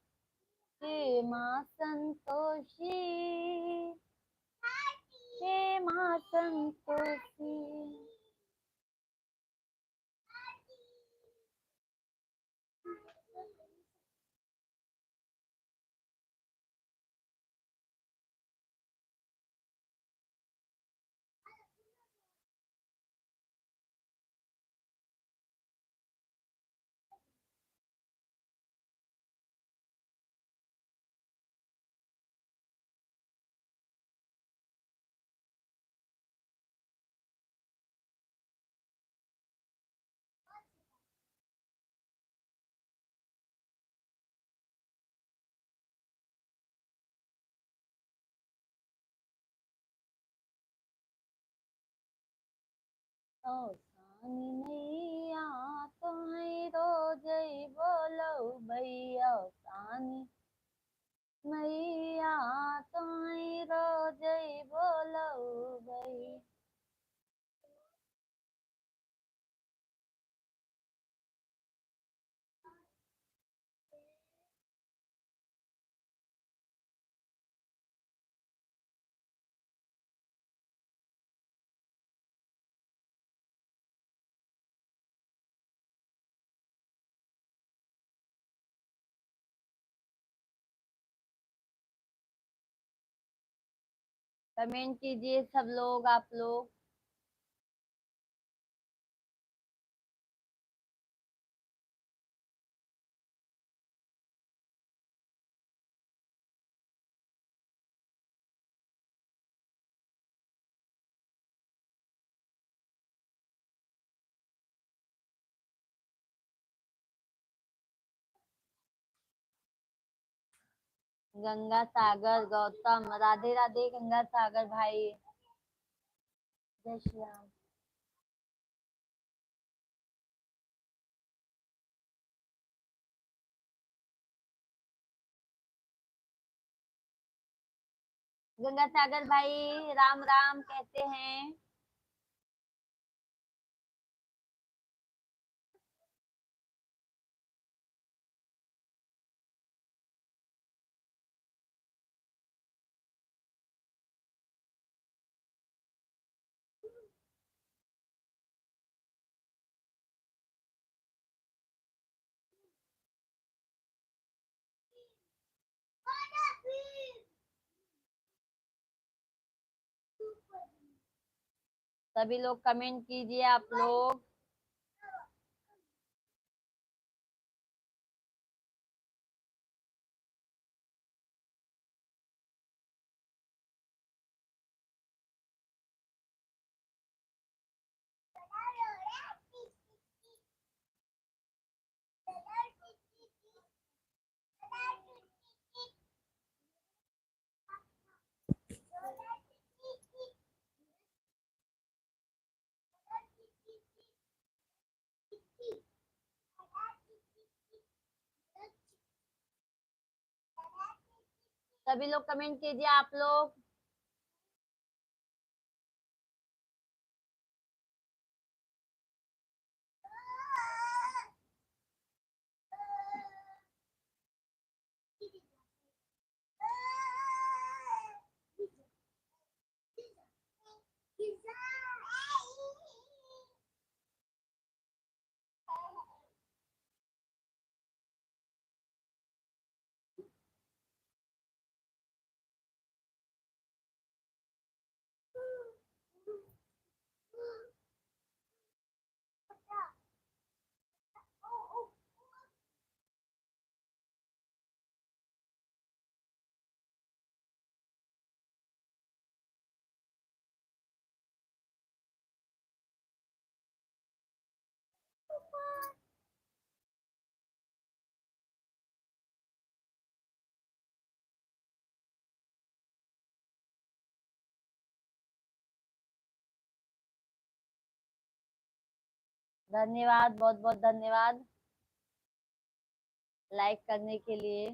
हे माँ संतोषी, हे माँ संतोषी। सानी नैया तुम्हें रोज बोलो भैया, सानी मैया तुम्हें रोज बोलो भैया। कमेंट कीजिए सब लोग आप लोग। गंगा सागर गौतम, राधे राधे गंगा सागर भाई, जय श्री राम। गंगा सागर भाई राम राम, कैसे हैं? सभी लोग कमेंट कीजिए आप लोग। सभी लोग कमेंट कीजिए आप लोग। धन्यवाद, बहुत बहुत धन्यवाद लाइक करने के लिए।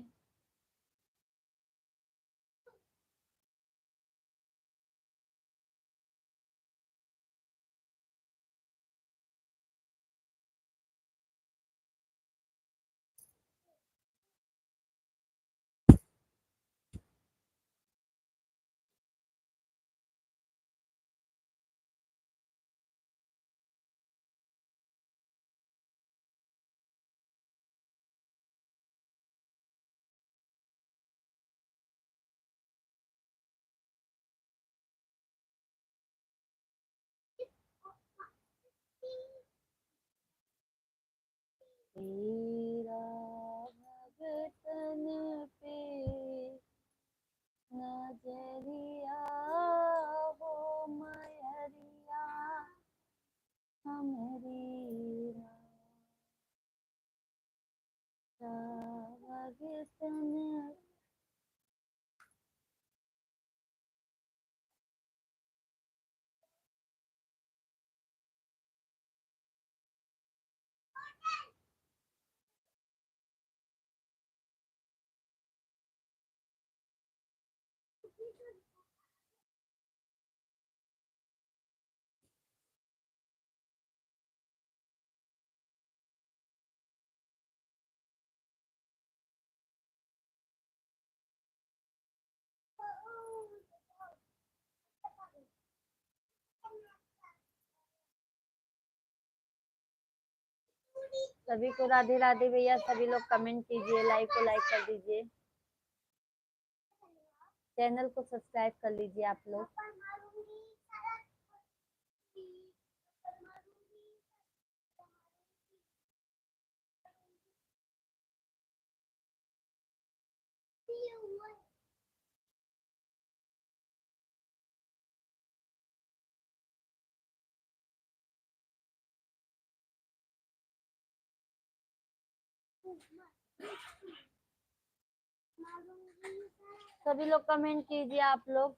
तेरा भगतन पे नजरिया हो मयरिया हमरी भगतन। सभी को राधे राधे भैया। सभी लोग कमेंट कीजिए, लाइव को लाइक कर दीजिए, चैनल को सब्सक्राइब कर लीजिए आप लोग। सभी लोग कमेंट कीजिए आप लोग।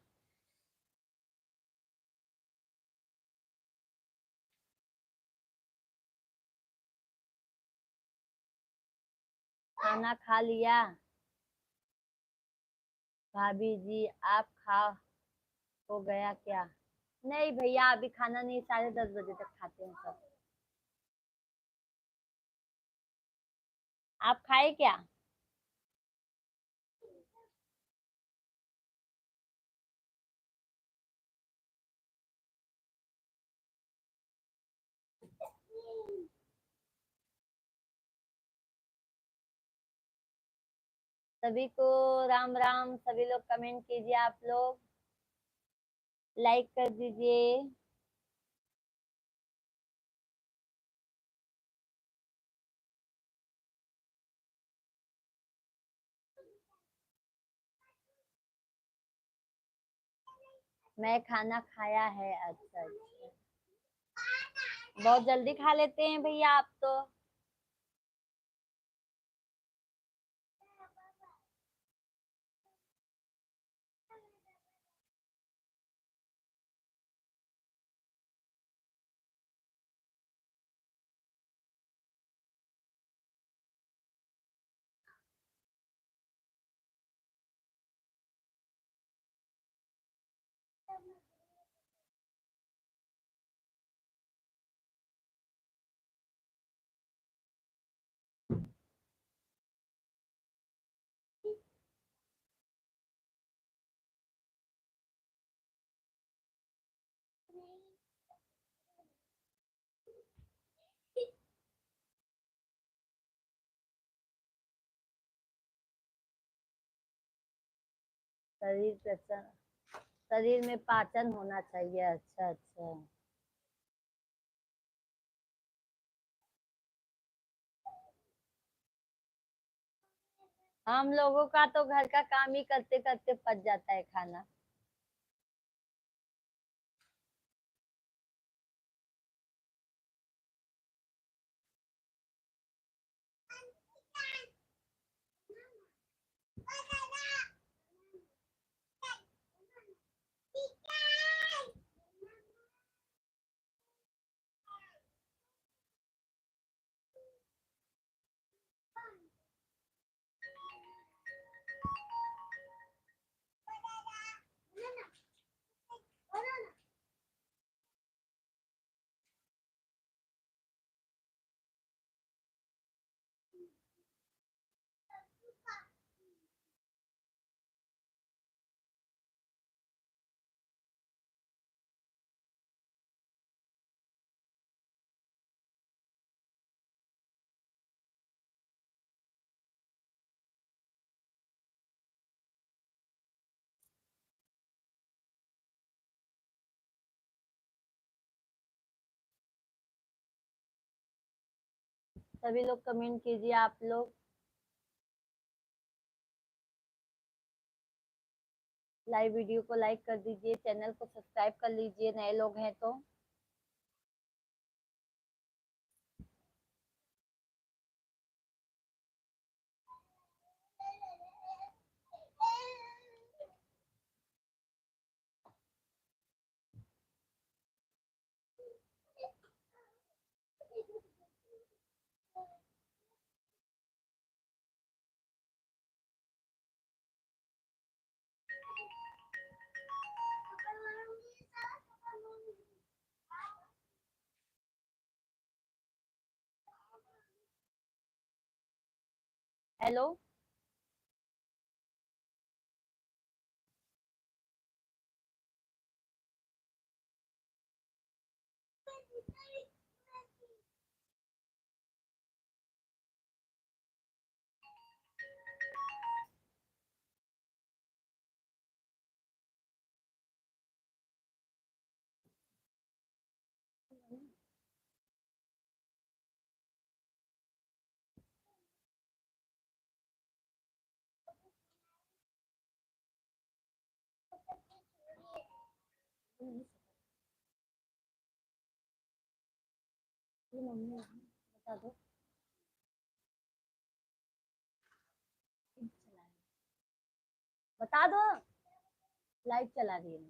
खाना खा लिया भाभी जी? आप खा हो गया क्या? नहीं भैया, अभी खाना नहीं, 10:30 बजे तक खाते हैं सब। आप खाए क्या? सभी को राम राम। सभी लोग कमेंट कीजिए आप लोग, लाइक कर दीजिए। मैं खाना खाया है। अच्छा अच्छा, बहुत जल्दी खा लेते हैं भैया आप तो। शरीर प्रसन्न, शरीर में पाचन होना चाहिए। अच्छा अच्छा। हम लोगों का तो घर का काम ही करते करते पच जाता है खाना। सभी लोग कमेंट कीजिए आप लोग। लाइव वीडियो को लाइक कर दीजिए, चैनल को सब्सक्राइब कर लीजिए नए लोग हैं तो। हेलो। ये मम्मी बता दो। बता दो, लाइट चला रही है।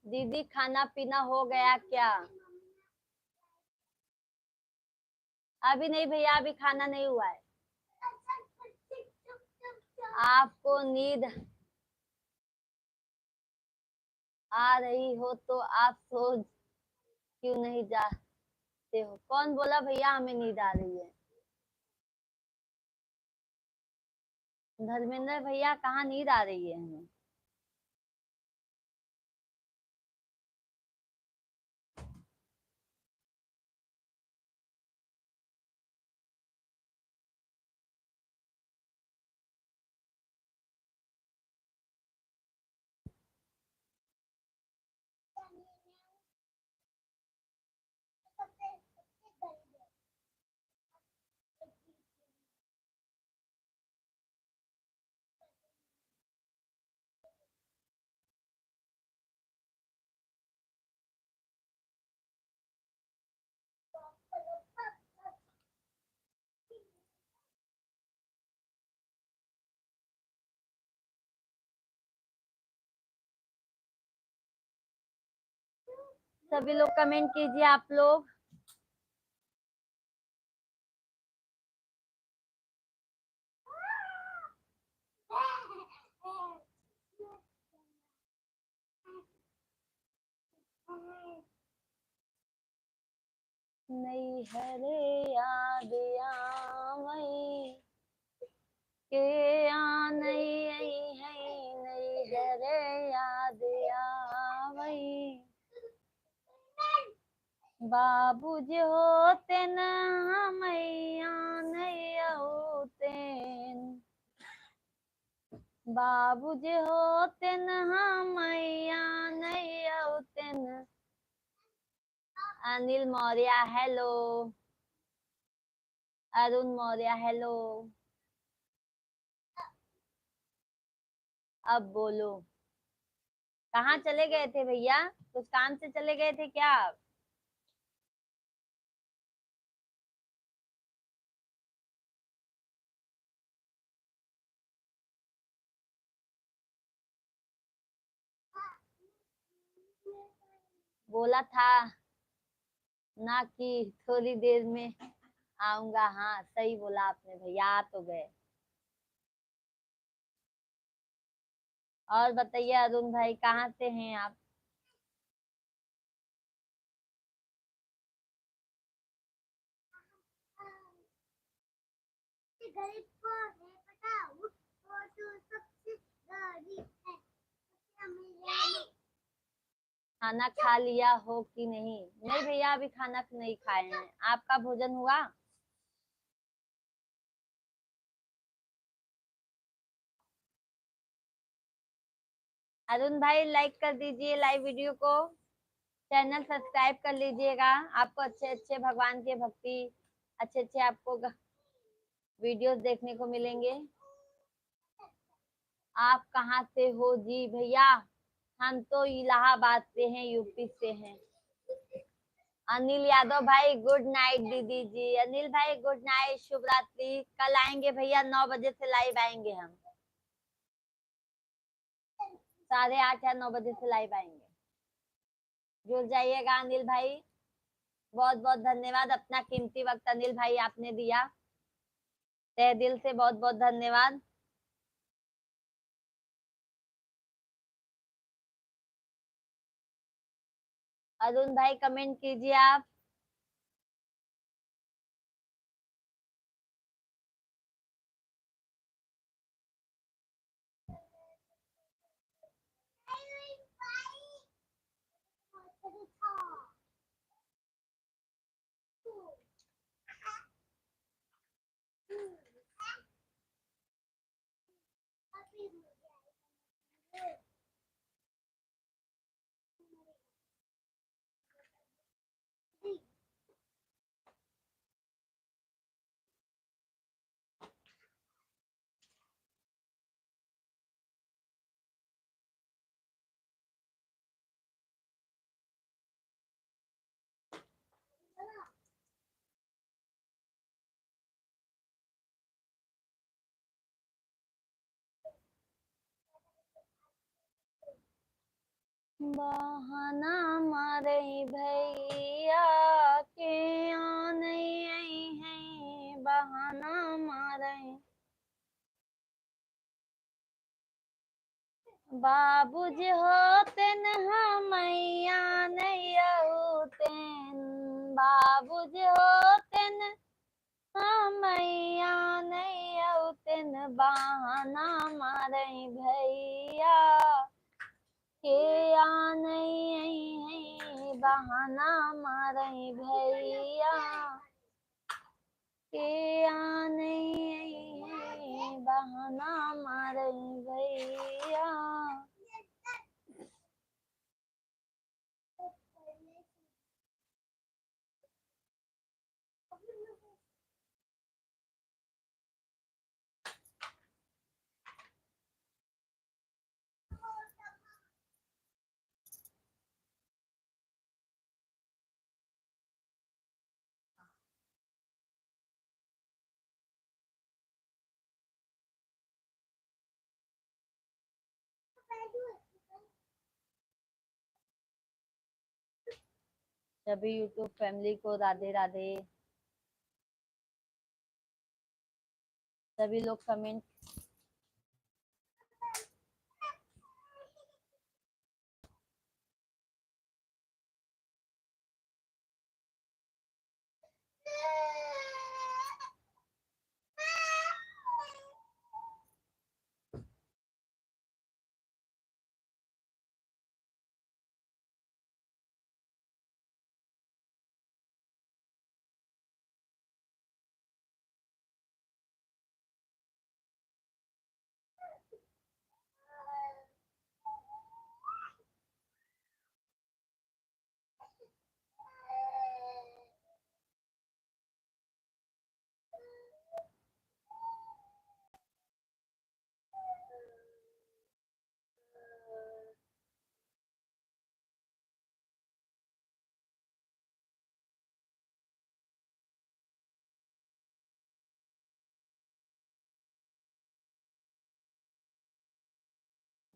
दीदी खाना पीना हो गया क्या? अभी नहीं भैया, अभी खाना नहीं हुआ है। आपको नींद आ रही हो तो आप सो क्यों नहीं जाते हो? कौन बोला भैया हमें नींद आ रही है? धर्मेंद्र भैया कहाँ नींद आ रही है हमें? सभी लोग कमेंट कीजिए आप लोग। नहीं है रे याद आवई के आ नहीं आई है, नहीं है रे याद आवई बाबूजी होते न मैया नहीं होते, बाबूजी होते न मैया नहीं होते। Anil Maurya hello, Arun Maurya hello. अब बोलो, कहाँ चले गए थे भैया? कुछ काम से चले गए थे क्या आप? बोला था ना कि थोड़ी देर में आऊंगा। हाँ सही बोला आपने भैया, आ तो गए। और बताइए अरुण भाई, कहाँ से हैं आप? खाना खा लिया हो कि नहीं? नहीं भैया, अभी खाना नहीं खाए हैं। आपका भोजन हुआ? अरुण भाई लाइक कर दीजिए लाइव वीडियो को, चैनल सब्सक्राइब कर लीजिएगा। आपको अच्छे अच्छे भगवान के भक्ति, अच्छे अच्छे आपको वीडियोस देखने को मिलेंगे। आप कहाँ से हो जी भैया? हम तो इलाहाबाद से हैं, यूपी से हैं। अनिल यादव भाई गुड नाइट दीदी जी। अनिल भाई गुड नाइट, शुभ रात्रि। कल आएंगे भैया 9 बजे से लाइव आएंगे हम, 8:30 या 9 बजे से लाइव आएंगे। जुड़ जाइएगा अनिल भाई। बहुत बहुत धन्यवाद, अपना कीमती वक्त अनिल भाई आपने दिया, तहे दिल से बहुत बहुत धन्यवाद। अरुण भाई कमेंट कीजिए आप। बहाना मारे भैया के आ नहीं आई है, बहाना मारे बाबूजी होते न मैया नहीं होते, बाबूजी होते न मैया नहीं होते, बहाना मारे भैया के आ नहीं आई है, बहाना मारे भैया के आ नहीं आई है, बहाना मारे भैया। सभी यूट्यूब फैमिली को राधे राधे। सभी लोग कमेंट।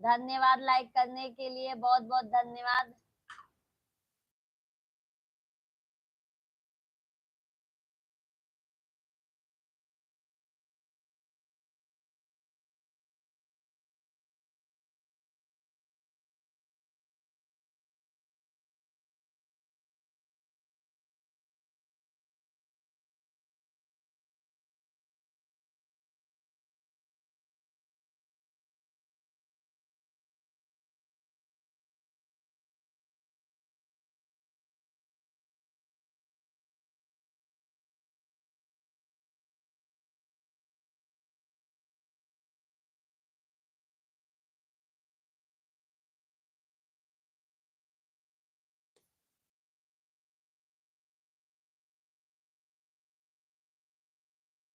धन्यवाद लाइक करने के लिए, बहुत बहुत धन्यवाद।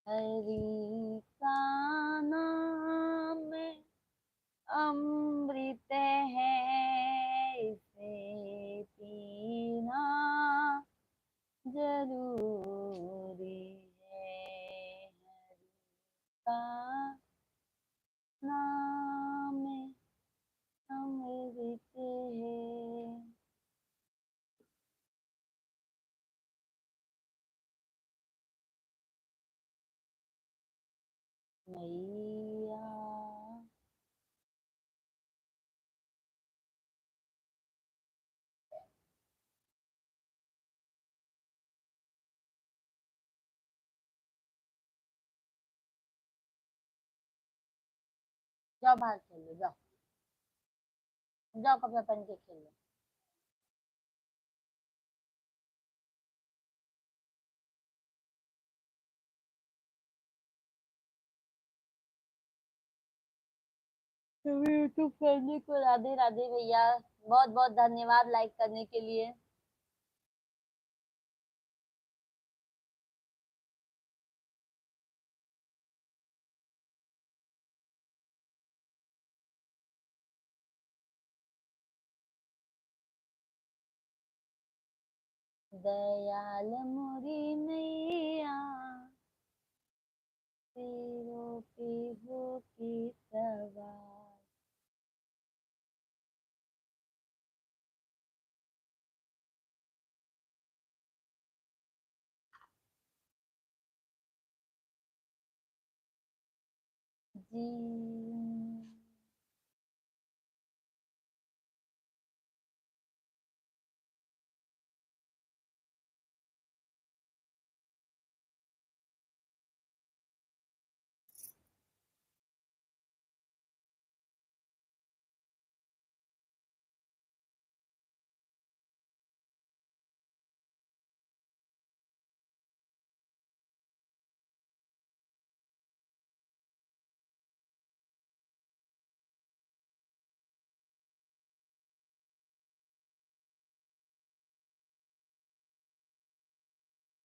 हरि का नाम अमृत है, इसे पीना जरूरी है। हरि का नाम अमृत है। मैया जाओ बाहर खेल लो, जाओ जाओ कपड़ा पहन के खेल लो। सभी यूट्यूब फैमिली को राधे राधे भैया, बहुत बहुत धन्यवाद लाइक करने के लिए। दयाल मोरी मैया, तेरों पे हो की सवार। जी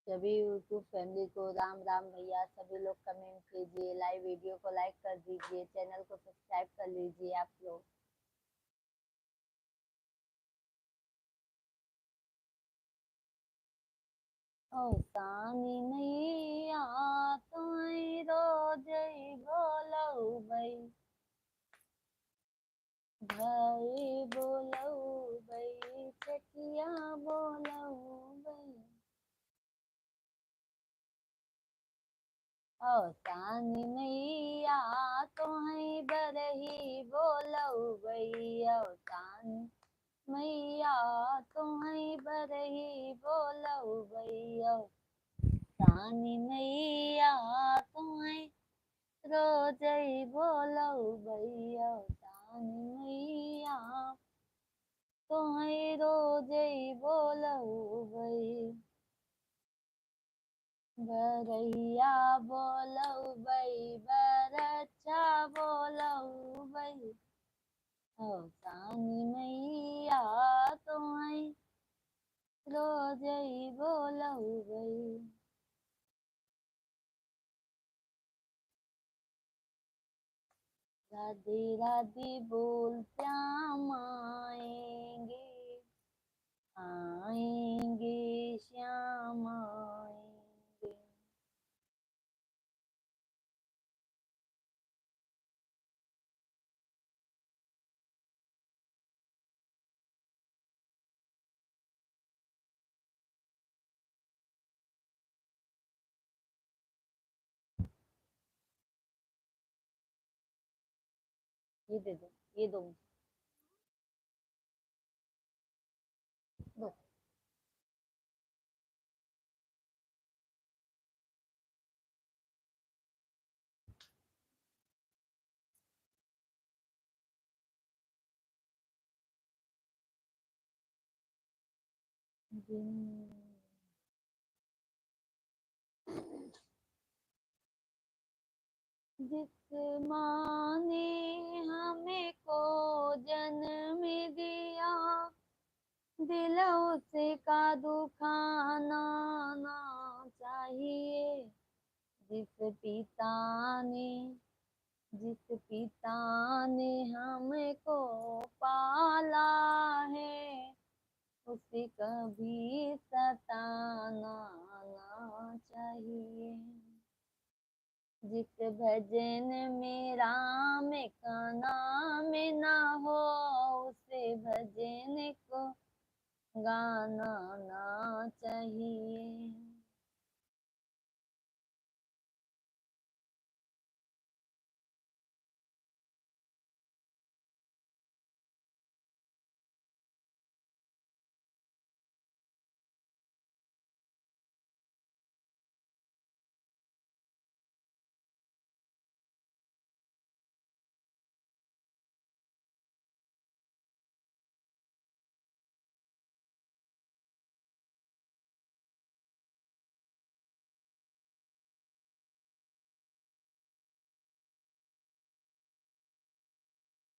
सभी यूट्यूब फैमिली को राम राम भैया। सभी लोग कमेंट कीजिए, लाइव वीडियो को लाइक कर दीजिए, चैनल को सब्सक्राइब कर लीजिए आप लोग। सानी मैया तुई रोजई बोलऊ भई, भाई बोलऊ भई, चकिया बोलऊ तानी मैया तोहई बरही बोलऊ भैया तानी मैया तोहई बरही बोलऊ भैया तानी मैया तोहई रोजई बोलऊ भैया तानी मैया तोहई रोजई बोलऊ भैया बरैया बोलऊ बई बरच्छा बोलऊ बई तानी मैया तोहई रोजई बोलऊ बई राधे राधे बोल श्याम आएंगे आएंगे श्याम आएंगे। ये दे दो, ये दो, दो। जिस माँ ने हमें को जन्म दिया दिल उसका दुखाना ना चाहिए। जिस पिता ने हमको पाला है उसे कभी सताना ना चाहिए। जिस भजन में राम का नाम ना हो उसे भजन को गाना ना चाहिए।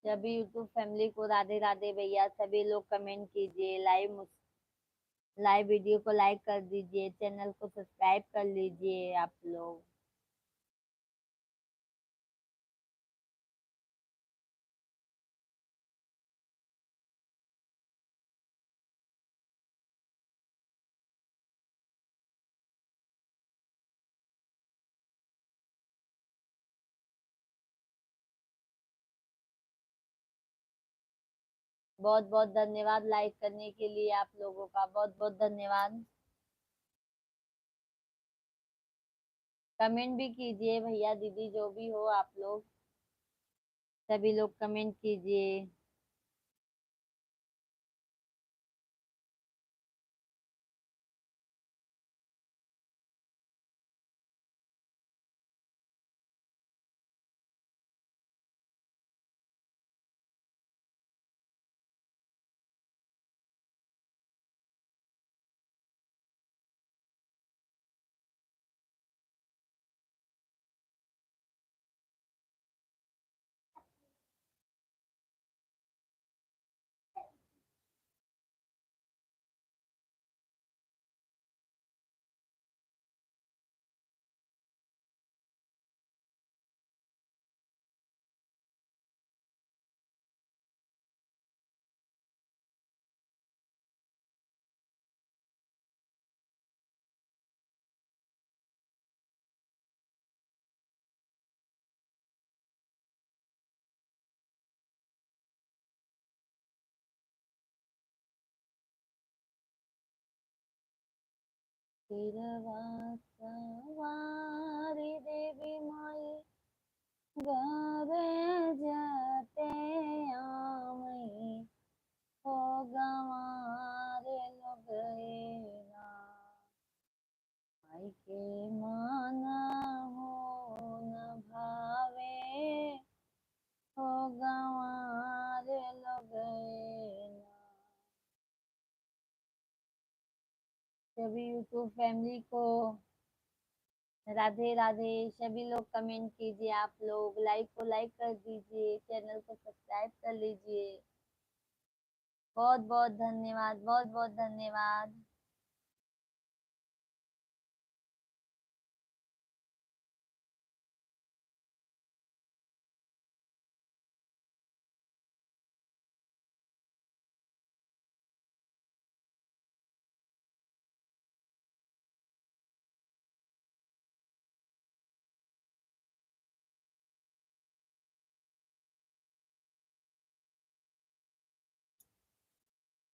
सभी यूट्यूब फैमिली को राधे राधे भैया। सभी लोग कमेंट कीजिए, लाइव वीडियो को लाइक कर दीजिए, चैनल को सब्सक्राइब कर लीजिए आप लोग। बहुत बहुत धन्यवाद लाइक करने के लिए, आप लोगों का बहुत बहुत धन्यवाद। कमेंट भी कीजिए भैया दीदी जो भी हो आप लोग, सभी लोग कमेंट कीजिए। तिरवा सवारी देवी गावे जाते आमई हो गंवारे लोग ना आई के माना हो न भावे हो गंवारे लोग ना। सभी यूट्यूब फैमिली को राधे राधे। सभी लोग कमेंट कीजिए, आप लोग लाइक को लाइक कर दीजिए, चैनल को सब्सक्राइब कर लीजिए। बहुत बहुत धन्यवाद, बहुत बहुत धन्यवाद।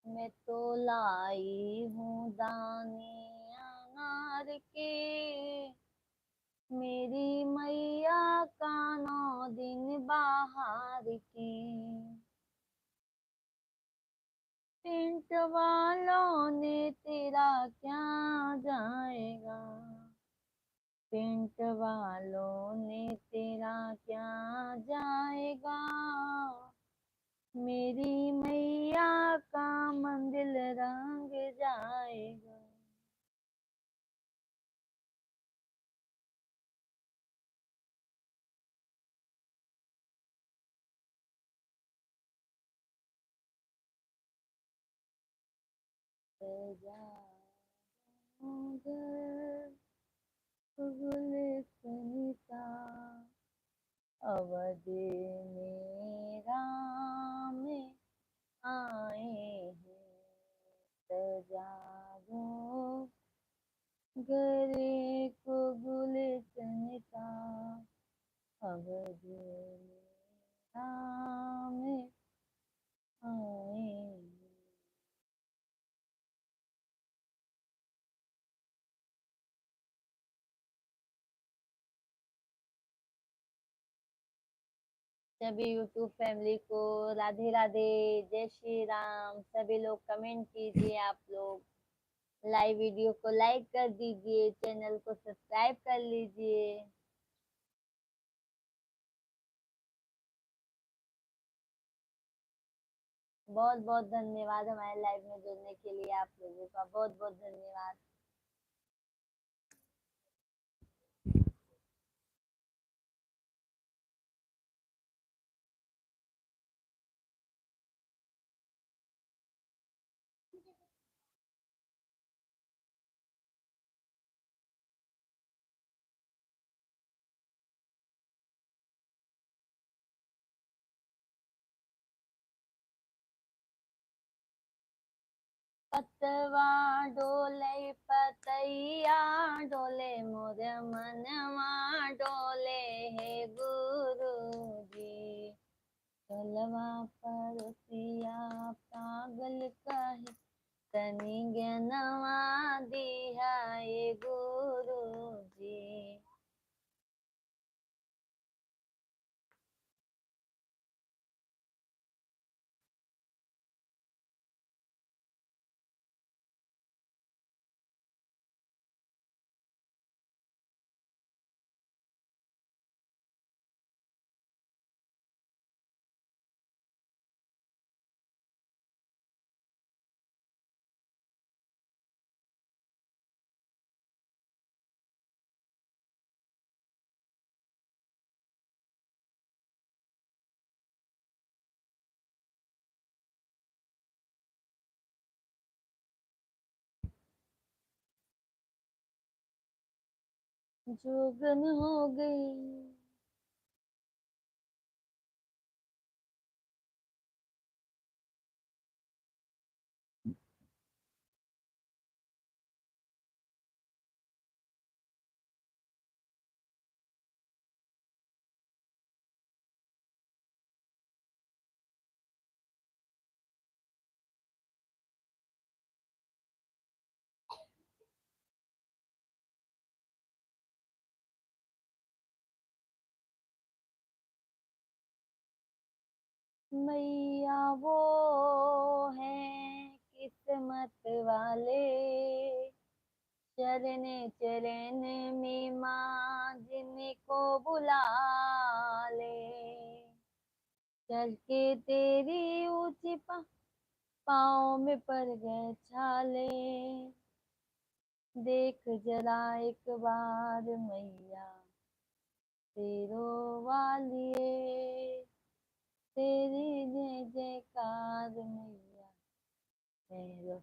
मैं तो लाई हूँ दाने अनार के, मेरी मैया का 9 दिन बाहर की। टेंट वालों ने तेरा क्या जाएगा, टेंट वालों ने तेरा क्या जाएगा, मेरी मैया का मंदिर रंग जाएगा। सुनिता अवध में राम आए हैं, सजाओ गले को गुलशन का, अवध में राम आए हैं। सभी यूट्यूब फैमिली को राधे राधे, जय श्री राम। सभी लोग कमेंट कीजिए, आप लोग लाइव वीडियो को लाइक कर दीजिए, चैनल को सब्सक्राइब कर लीजिए। बहुत बहुत धन्यवाद हमारे लाइव में जुड़ने के लिए, आप लोगों का बहुत बहुत धन्यवाद। पतवा डोले पतैया डोले, मोर मनवा डोले है गुरुजी। चलवा परसिया पागल कहे, तनि ज्ञानवा दिया ये गुरुजी। जोगन हो गई। मैया वो है किस्मत वाले, चरने चरण में माँ जिनको बुला ले, चल के तेरी ऊंची पाँव में पड़ गए छाले, देख जरा एक बार मैया तेरो वालिए, तेरी जय जयकार मैया तेरो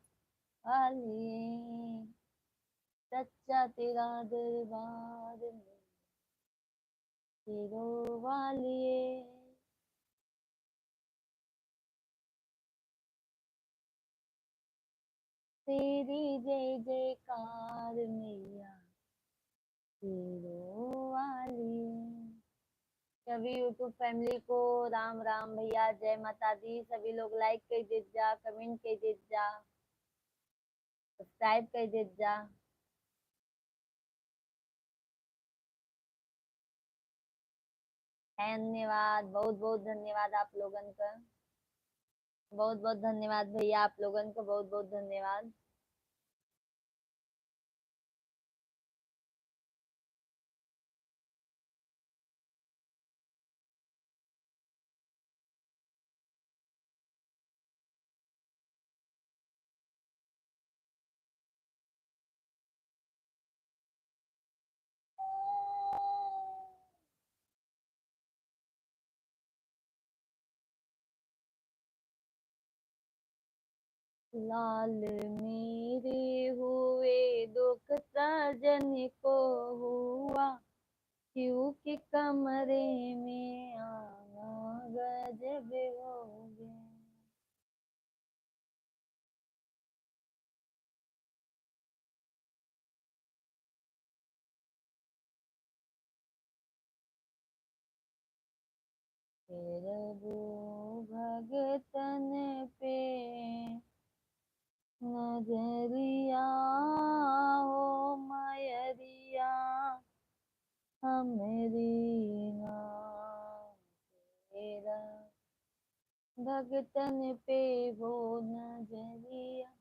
वालिए, सच्चा तेरा दरबार में तेरो वालिए। तेरी जय जयकार मैया तेरो वालिए। सभी यूट्यूब फैमिली को राम राम भैया, जय माता दी। सभी लोग लाइक कर दीजा, कमेंट कर दीजा, सब्सक्राइब कर दीजा। धन्यवाद, बहुत बहुत धन्यवाद आप लोगन का, बहुत बहुत धन्यवाद भैया, आप लोगन को बहुत बहुत धन्यवाद। लाल मेरे हुए दुख सजन को हुआ, क्योंकि कमरे में आना गजब हो गया। प्रभु भगतन पे नजरिया हो मयरिया, हमरी नाम तेरा भगतन पे वो नजरिया।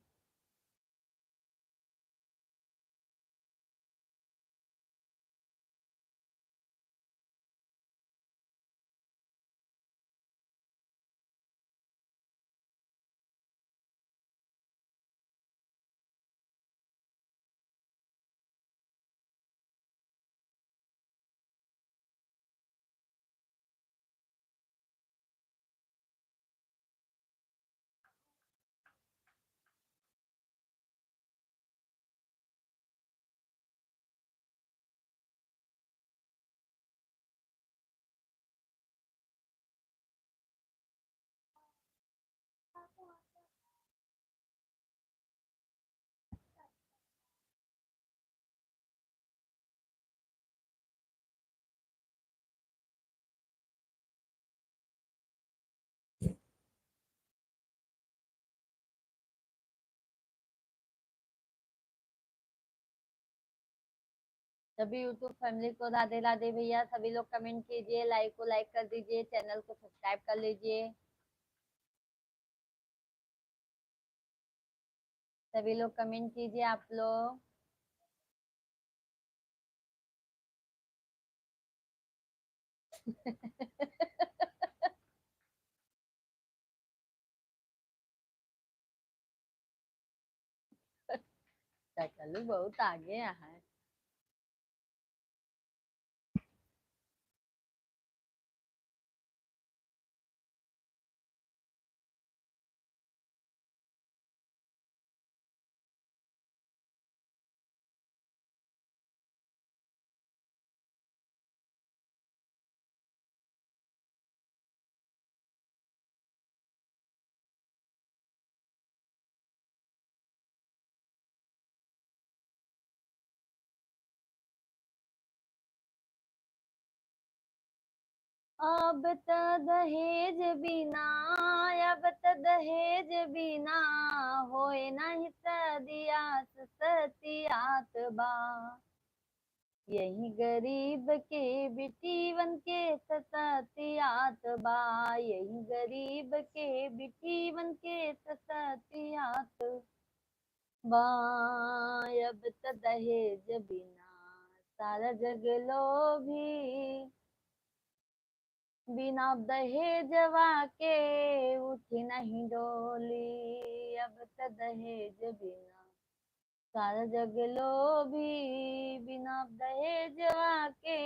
सभी यूट्यूब फैमिली को राधे राधे भैया। सभी लोग कमेंट कीजिए, लाइक को लाइक कर दीजिए, चैनल को सब्सक्राइब कर लीजिए। सभी लोग कमेंट कीजिए आप लोग। चकलू बहुत आगे है। अब त दहेज बिना, अब त दहेज बिना होए नहीं सदिया सतियात बा, यही गरीब के बिटिवन के सततियात बा, यही गरीब के बिटिवन के सततियात बा। अब त दहेज बिना सारा जग लोभी, बिना दहेजवा के उठी नहीं डोली। अब त दहेज बिना सारा जग लोभी, बिना दहेजवा के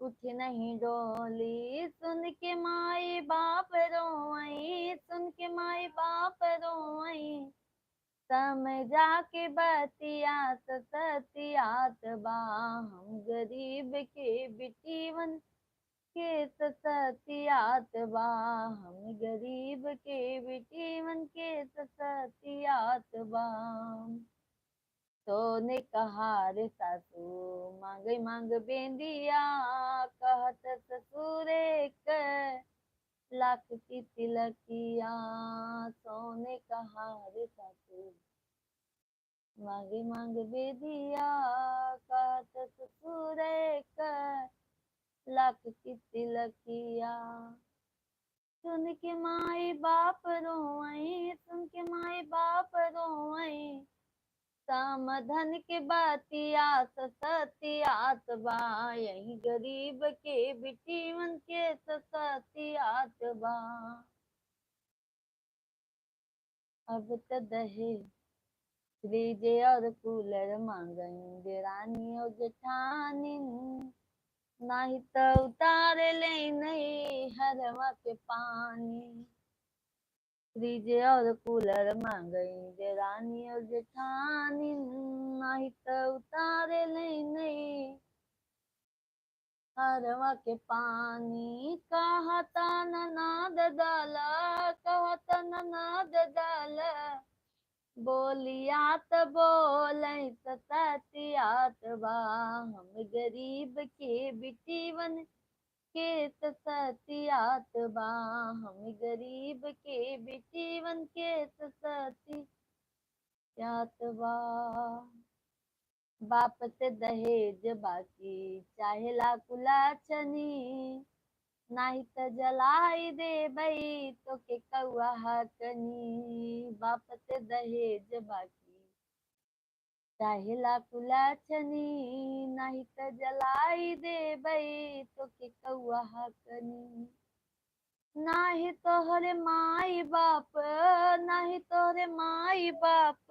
उठ नहीं डोली। सुन के माई बाप रोई, सुन के माई बाप रोई, समझा के बतिया सतियात बा। हम गरीब के बिटिवन के सतियात बा, हम गरीब के बिटिवन के सतियात बा। सोने कहार सासू मांगे मांग बेंदिया, कहत ससुर एक लाख की तिलकिया। सोने कहार सासू मांगे मांग बेदिया, कहत ससुर एक लाख की तिलकिया। सुन के माई बाप रोई, सुन के माई बाप रोई, सामधन के बातिया सतियात बा। यही गरीब के बिटिवन के सतियात बा। अब त दहेज फ्रिज और कूलर मांगन देरानी और जेठानी, नाही त उतार ले नहीं हरवा के पानी। फ्रिज और कूलर मांगई देरानी और जेठानी, नाही त उतारे नहीं हरवा के पानी। कहता ननद डाला, कहता ननद डाला, बोलिया त बोलै सतियात बा। हम गरीब के बिटिवन के सतियात बा, हम गरीब के बिटिवन के सतियात बा। बाप से दहेज बाकी चाहेला कुलाचनी, नाही त जलाई दे बई तो के कौआ हकनी। बाप से दहेज बाकी चाहेला कुलाचनी, नाही त जलाई दे बई तो के कौआ हकनी। नाही तोहरे माई बाप, नाही तोहरे माई बाप,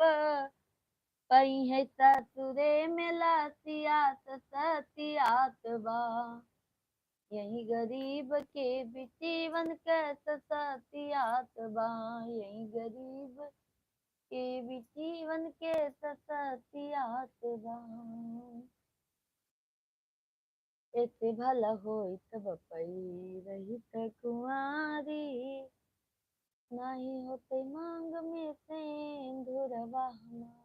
पई है ससुरे में लसिया सतियात बा। यही गरीब के बिटिवन के सतियात बा, यही गरीब के बिटिवन के सतियात बा। ऐसे भला होइत बपई रहित कुंवारी, नहीं होते मांग में सिंदूरवा हमारी।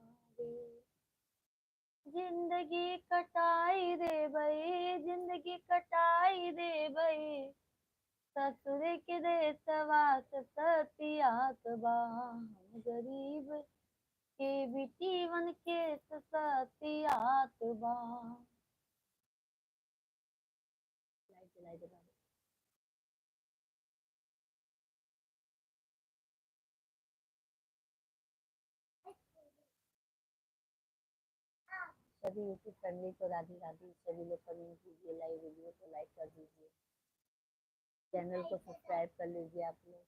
जिंदगी कटाई रे बई, जिंदगी कटाई रे बई, ससुर के देसवा सतियात बा। हम गरीब के बिटिवन के सतियात बा। लाइट जलाई दे बाबू। सभी यूट्यूब फैमिली को राधे राधे। सभी लोग कमेंट कीजिए, लाइव वीडियो को लाइक कर दीजिए, चैनल को सब्सक्राइब कर लीजिए आप लोग।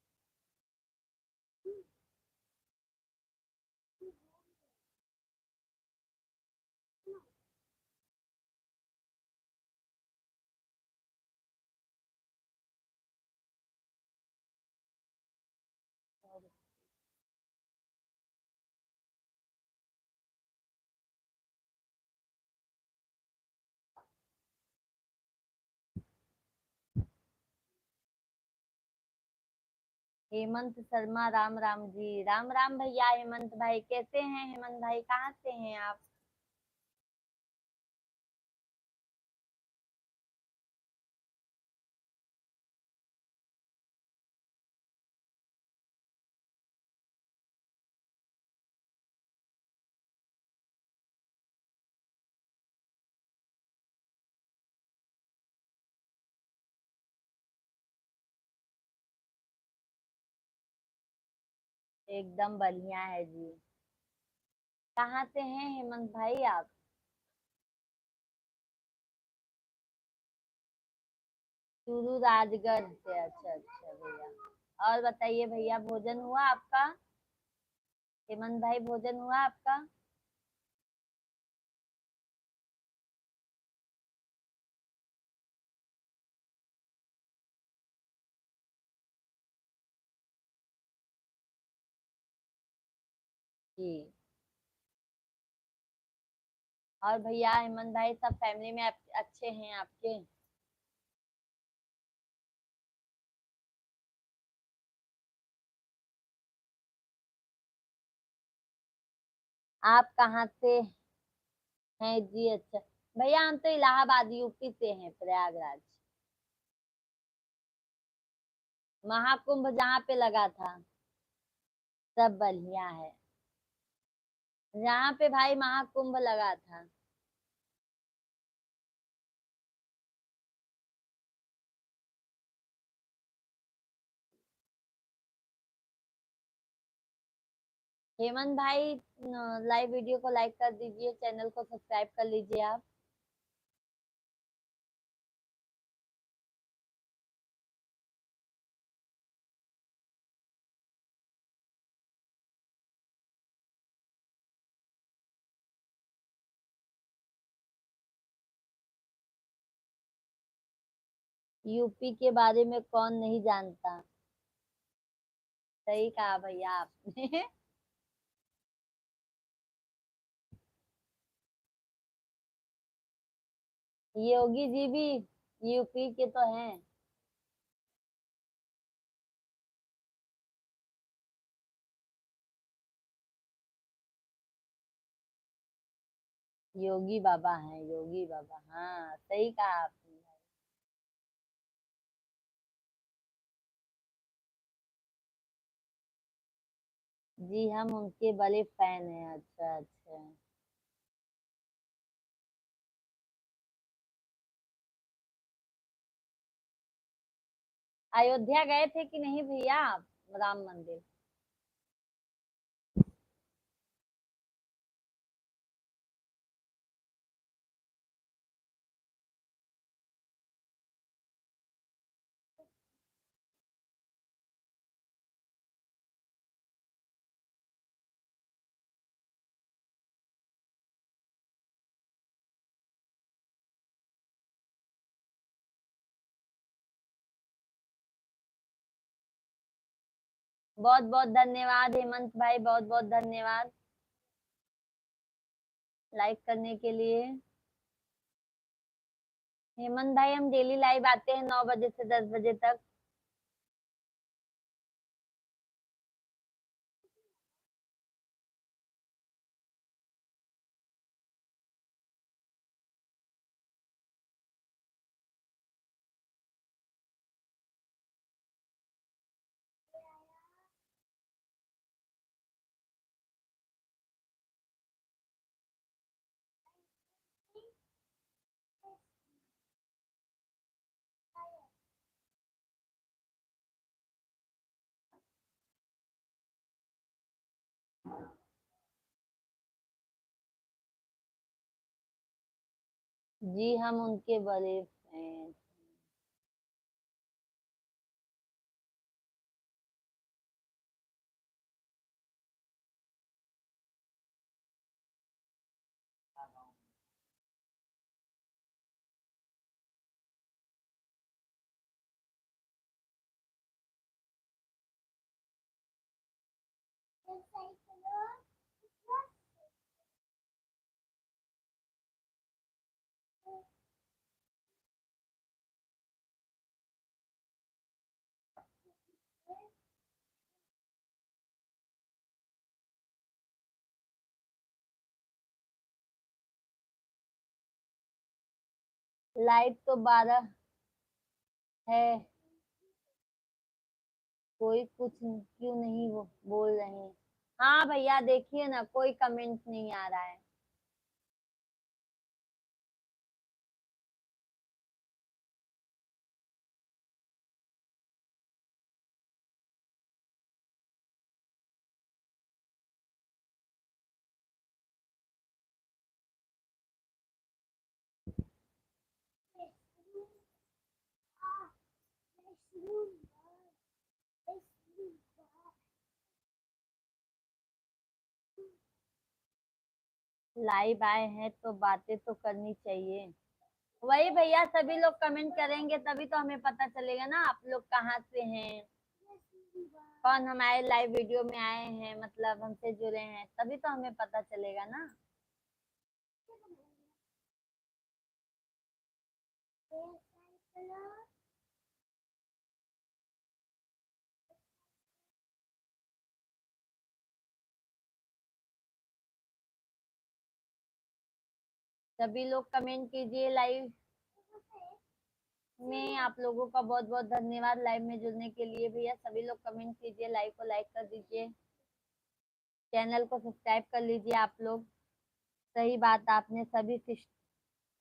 हेमंत शर्मा, राम राम जी, राम राम भैया। हेमंत भाई कैसे हैं? हेमंत भाई कहाँ से हैं आप? एकदम बढ़िया है जी। कहाँ से हैं हेमंत भाई आप? चूरू राजगढ़ से। अच्छा अच्छा भैया। और बताइए भैया, भोजन हुआ आपका? हेमंत भाई, भोजन हुआ आपका? जी। और भैया हेमंत भाई, सब फैमिली में अच्छे हैं आपके? आप कहाँ से हैं जी? अच्छा भैया, हम तो इलाहाबाद यूपी से हैं, प्रयागराज। महाकुंभ जहाँ पे लगा था। सब बढ़िया है। जहाँ पे भाई महाकुंभ लगा था। हेमंत भाई, लाइव वीडियो को लाइक कर दीजिए, चैनल को सब्सक्राइब कर लीजिए आप। यूपी के बारे में कौन नहीं जानता। सही कहा भैया आपने। योगी जी भी यूपी के तो हैं। योगी बाबा हैं, योगी बाबा, हाँ सही कहा आपने। जी, हम उनके बड़े फैन हैं। अच्छा अच्छा। अयोध्या गए थे कि नहीं भैया आप? राम मंदिर। बहुत बहुत धन्यवाद हेमंत भाई, बहुत बहुत धन्यवाद लाइक करने के लिए। हेमंत भाई, हम डेली लाइव आते हैं 9 बजे से 10 बजे तक। जी, हम उनके बड़े फैन। लाइट तो 12 है। कोई कुछ क्यों नहीं वो बोल रहे हैं? हाँ भैया, देखिए ना, कोई कमेंट नहीं आ रहा है। लाइव आए हैं तो बातें तो करनी चाहिए। वही भैया, सभी लोग कमेंट करेंगे तभी तो हमें पता चलेगा ना आप लोग कहाँ से हैं, कौन हमारे लाइव वीडियो में आए हैं, मतलब हमसे जुड़े हैं, तभी तो हमें पता चलेगा ना। सभी लोग कमेंट कीजिए। लाइव में आप लोगों का बहुत बहुत धन्यवाद लाइव में जुड़ने के लिए। भैया सभी लोग कमेंट कीजिए, लाइव को लाइक कर दीजिए, चैनल को सब्सक्राइब कर लीजिए आप लोग। सही बात, आपने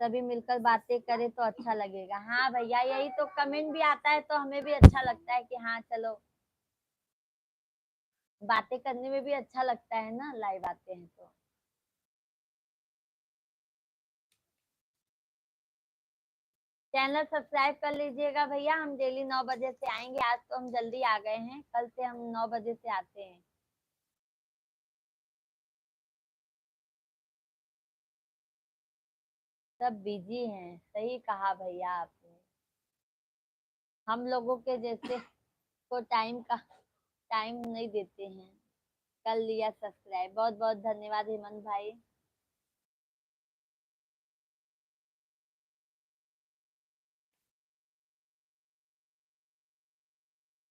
सभी मिलकर बातें करें तो अच्छा लगेगा। हाँ भैया, यही तो, कमेंट भी आता है तो हमें भी अच्छा लगता है कि हाँ चलो, बातें करने में भी अच्छा लगता है ना, लाइव आते हैं तो। चैनल सब्सक्राइब कर लीजिएगा भैया। हम डेली 9 बजे से आएंगे। आज तो हम जल्दी आ गए हैं, कल से हम 9 बजे से आते हैं। सब बिजी हैं, सही कहा भैया आपने। हम लोगों के जैसे को टाइम नहीं देते हैं। कर लिया सब्सक्राइब, बहुत बहुत धन्यवाद हेमंत भाई।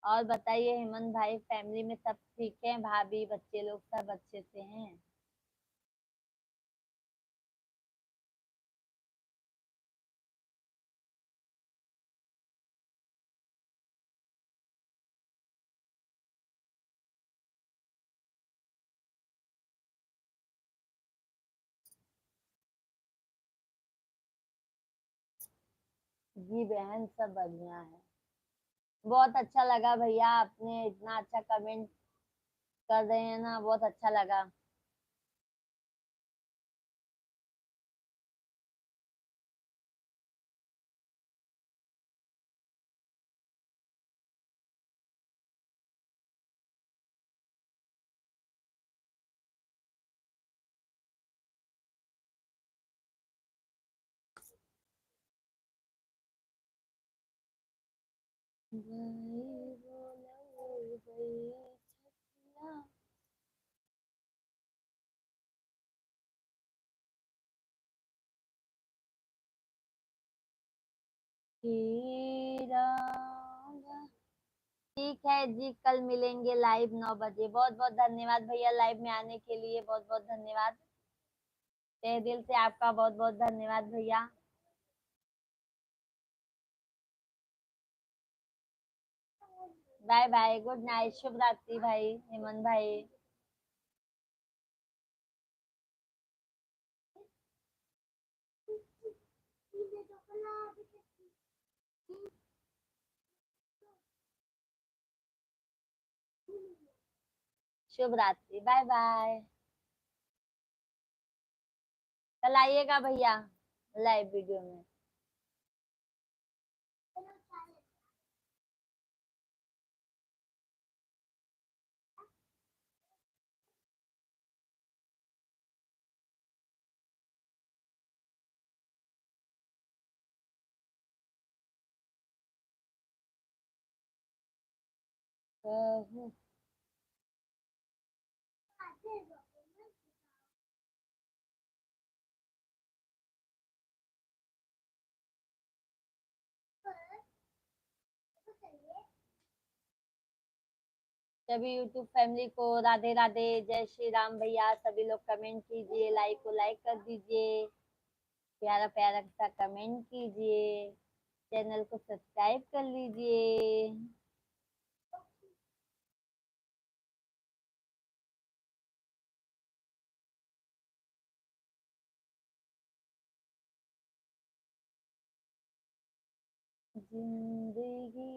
और बताइए हेमंत भाई, फैमिली में सब ठीक है? भाभी बच्चे लोग सब अच्छे से हैं? जी बहन, सब बढ़िया है। बहुत अच्छा लगा भैया, आपने इतना अच्छा कमेंट कर रहे हैं ना, बहुत अच्छा लगा। ठीक है जी, कल मिलेंगे लाइव 9 बजे। बहुत बहुत धन्यवाद भैया लाइव में आने के लिए, बहुत बहुत धन्यवाद। तहे दिल से आपका बहुत बहुत धन्यवाद भैया। बाय बाय, गुड नाइट, शुभ रात्रि भाई हेमंत भाई। शुभ रात्रि, बाय बाय। कल आइएगा भैया लाइव वीडियो में। सभी यूट्यूब फैमिली को राधे राधे, जय श्री राम भैया। सभी लोग कमेंट कीजिए, लाइक को लाइक कर दीजिए, प्यारा प्यारा सा कमेंट कीजिए, चैनल को सब्सक्राइब कर लीजिए। जिंदगी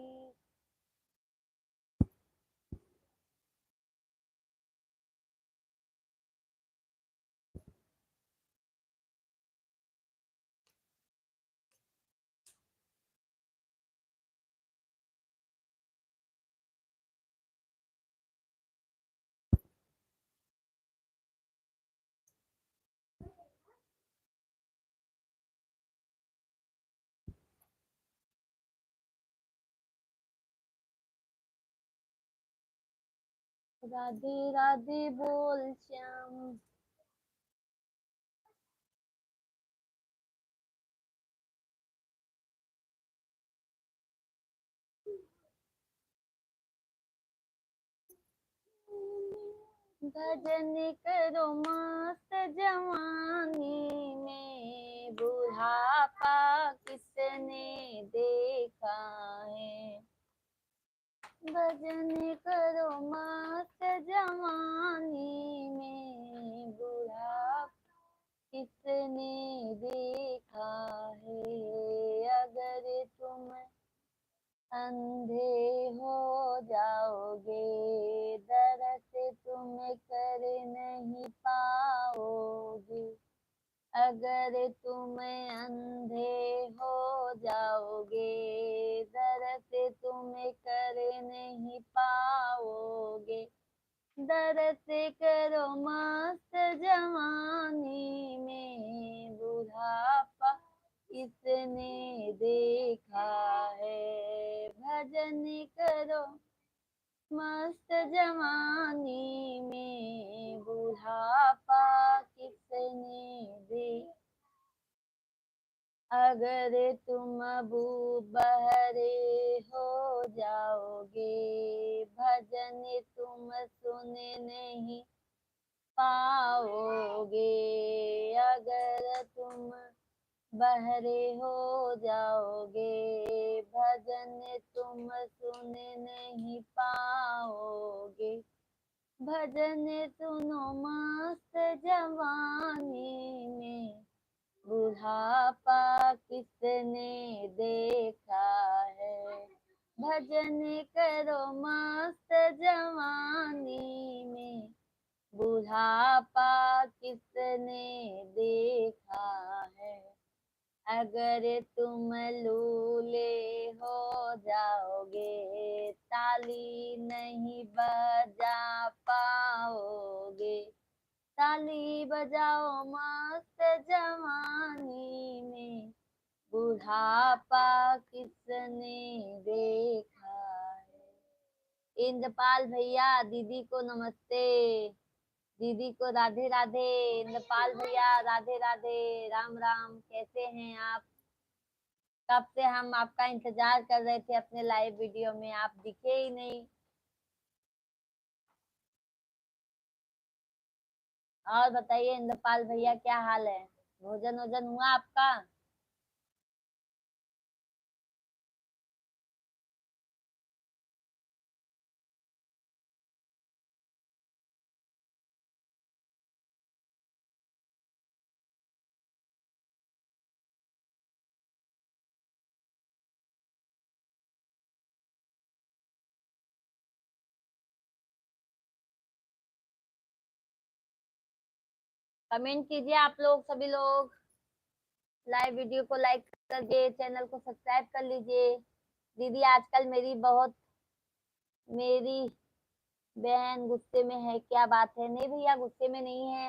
राधे राधे बोल श्याम। भजन करो मस्त जवानी में, बुढ़ापा किसने देखा है। भजन करो मस्त जवानी में, बुढ़ापा किसने देखा है। अगर तुम अंधे हो जाओगे, दरस तुम कर नहीं पाओगे। अगर तुम अंधे हो जाओगे, दरस तुम कर नहीं पाओगे। दरस करो मस्त जवानी में, बुढ़ापा किसने देखा है। भजन करो मस्त जवानी में, बुढ़ापा किसने देखा। अगर तुम अबू बहरे हो जाओगे, भजन तुम सुन नहीं पाओगे। अगर तुम बहरे हो जाओगे, भजन तुम सुन नहीं पाओगे। भजन सुनो मस्त जवानी में, बुढ़ापा किसने देखा है। भजन करो मस्त जवानी में, बुढ़ापा किसने देखा है। अगर तुम लूले हो जाओगे, ताली नहीं बजा पाओगे। ताली बजाओ मस्त जवानी में, बुढ़ापा किसने देखा है। इंद्रपाल भैया, दीदी को नमस्ते। दीदी को राधे राधे। इंद्रपाल भैया राधे राधे, राम राम। कैसे हैं आप? कब से हम आपका इंतजार कर रहे थे अपने लाइव वीडियो में, आप दिखे ही नहीं। और बताइए इंद्रपाल भैया, क्या हाल है? भोजन वोजन हुआ आपका? कमेंट कीजिए आप लोग, सभी लोग लाइव वीडियो को लाइक करके चैनल को सब्सक्राइब कर लीजिए। दीदी आजकल मेरी बहन गुस्से में है, क्या बात है? नहीं भैया, गुस्से में नहीं है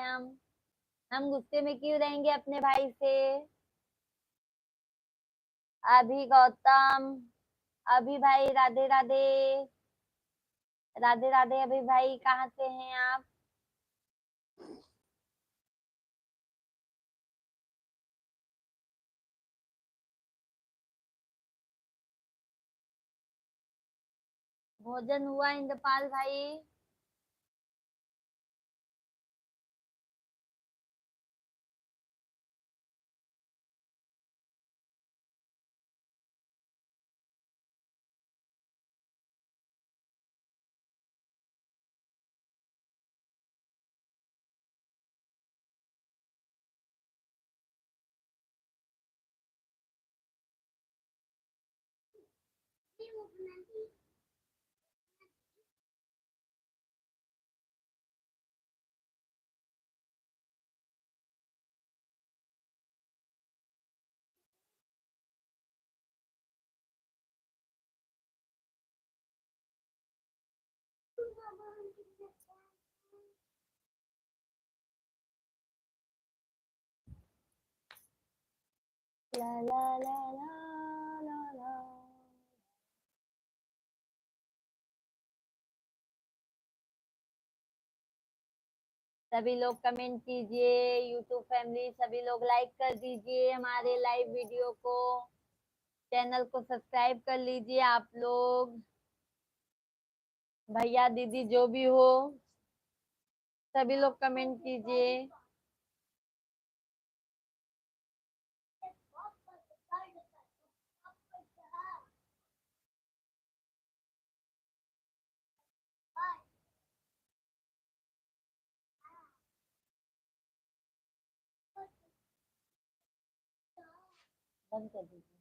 हम गुस्से में क्यों रहेंगे अपने भाई से। अभी गौतम, अभी भाई राधे राधे। राधे राधे अभी भाई, कहाँ से हैं आप? भोजन हुआ इंद्रपाल भाई? ला ला ला ला ला ला। सभी लोग कमेंट कीजिए, यूट्यूब फैमिली सभी लोग लाइक कर दीजिए हमारे लाइव वीडियो को, चैनल को सब्सक्राइब कर लीजिए आप लोग, भैया दीदी जो भी हो सभी लोग कमेंट कीजिए। बंद कर दीजिए।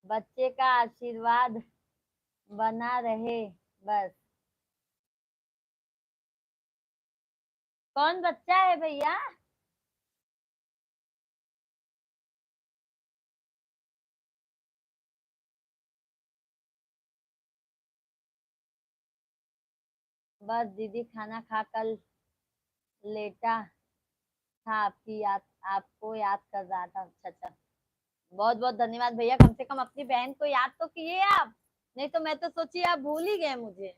बच्चे का आशीर्वाद बना रहे बस। कौन बच्चा है भैया? बस दीदी खाना खाकर लेटा था, आपकी याद, आपको याद कर रहा था। अच्छा अच्छा, बहुत बहुत धन्यवाद भैया, कम से कम अपनी बहन को याद तो किए आप, नहीं तो मैं तो सोची आप भूल ही गए मुझे।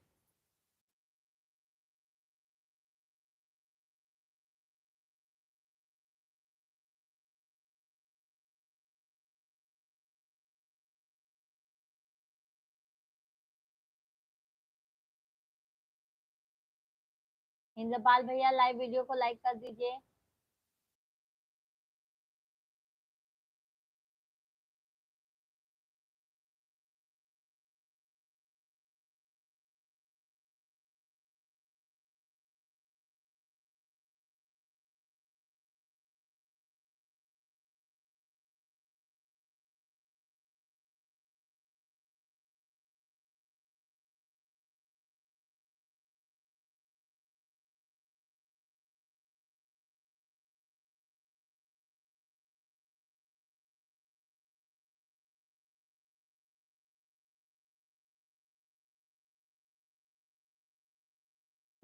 इंद्रपाल भैया लाइव वीडियो को लाइक कर दीजिए।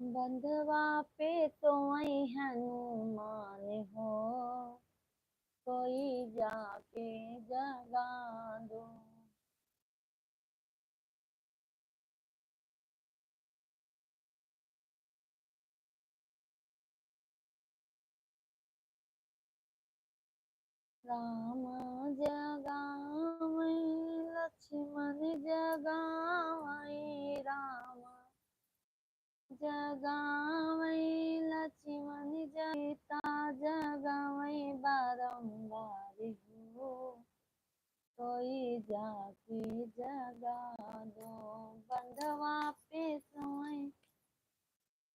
बंधवा पे तो वही हनुमान हो, कोई जाके जगा दो। राम जगावै लक्ष्मण जगावै, राम जगावै लक्ष्मण सीता जगावै बारंबार हो, कोई जाके जगा दो। बंधवा पे सोए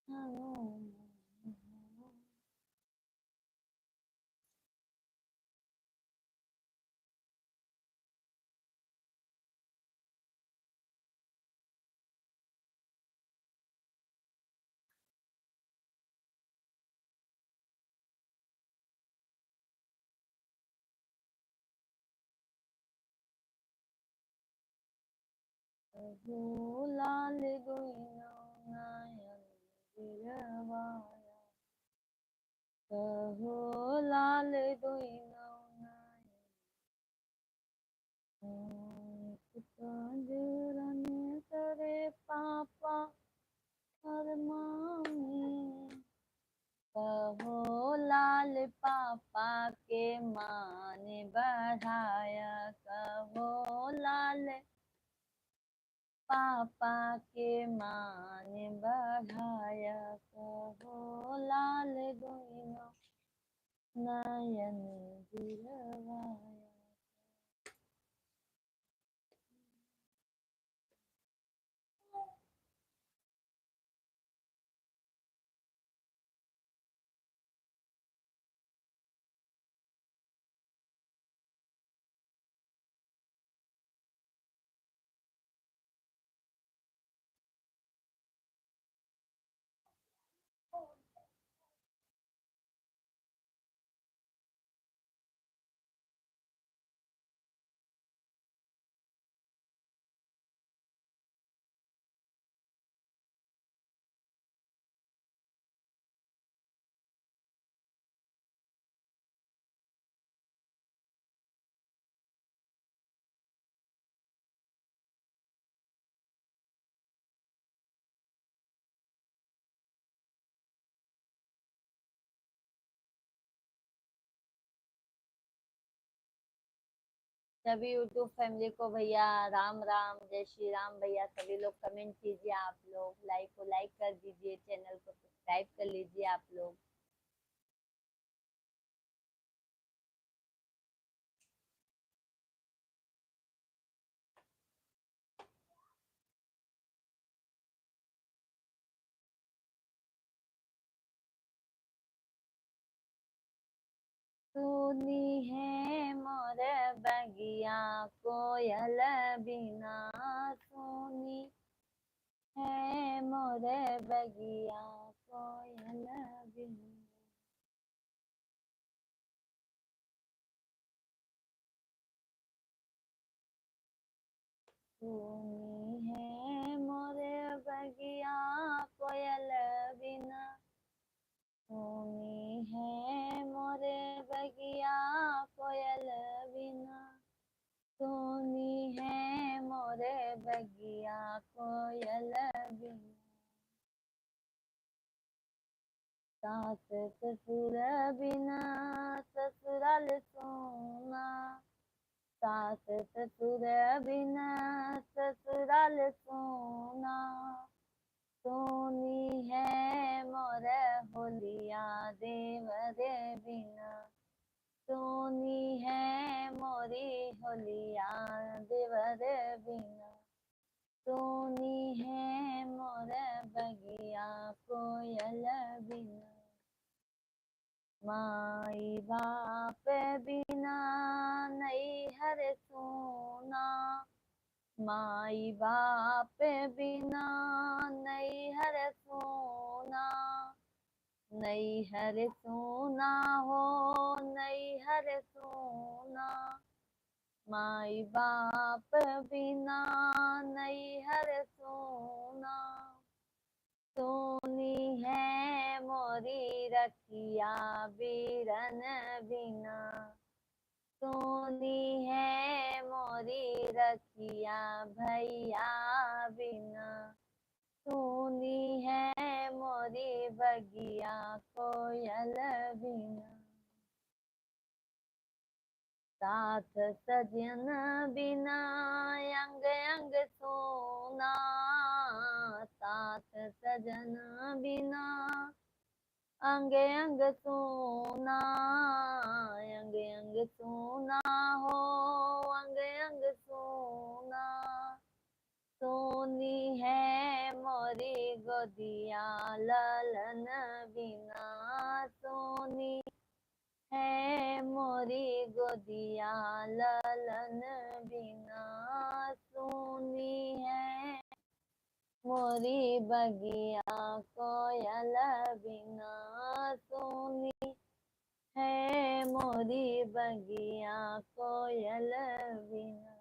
हनुमान। लाल दुइनो नयन बिरवाया, कहो लाल दुइनो नयन कुतंजरन करे पापा फरमाने, कहो लाल पापा के मान बढ़ाया, कहो लाल पापा के मान बढ़ाया, कहो लाल दुइनो नयन गिरवाया। सभी यूट्यूब फैमिली को भैया राम राम, जय श्री राम भैया। सभी लोग कमेंट कीजिए, आप लोग लाइक को लाइक कर दीजिए, चैनल को सब्सक्राइब कर लीजिए आप लोग। सुनी है मोर बगिया कोयल बिना, सुनी है मोर बगिया कोयल बिना। सुनी है मोर बगिया कोयल बिना, सुनी है मोर बगिया कोयल बिना, सुनी है मोर बगिया कोयल बिना। सास ससुर बिना ससुराल सोना, सास ससुर बिना ससुराल सोना, सोनी है मोर होलिया देवर बिना, सोनी है मोरी होलिया देवर बिना, सोनी है मोर बगिया कोयल बिना। माई बाप बिना नैहर सोना, माई बाप बिना नैहर सोना, नैहर सोना हो नैहर सोना, माई बाप बिना नैहर सोना, सोनी है मोरी रखिया बीरन बिना, सोनी है मोरी रखिया भैया बिना, सोनी है मोरी बगिया कोयल बिना। साथ सजन बिना अंग अंग सोना, साथ सजन बिना अंग अंग सोना, अंग अंग सोना हो अंग अंग सोना, सोनी है मोरी गोदिया ललन बिना, सोनी है मोरी गोदिया ललन बिना, सोनी है मोरी बगिया कोयल बिना, सोनी है मोरी बगिया कोयल बिना।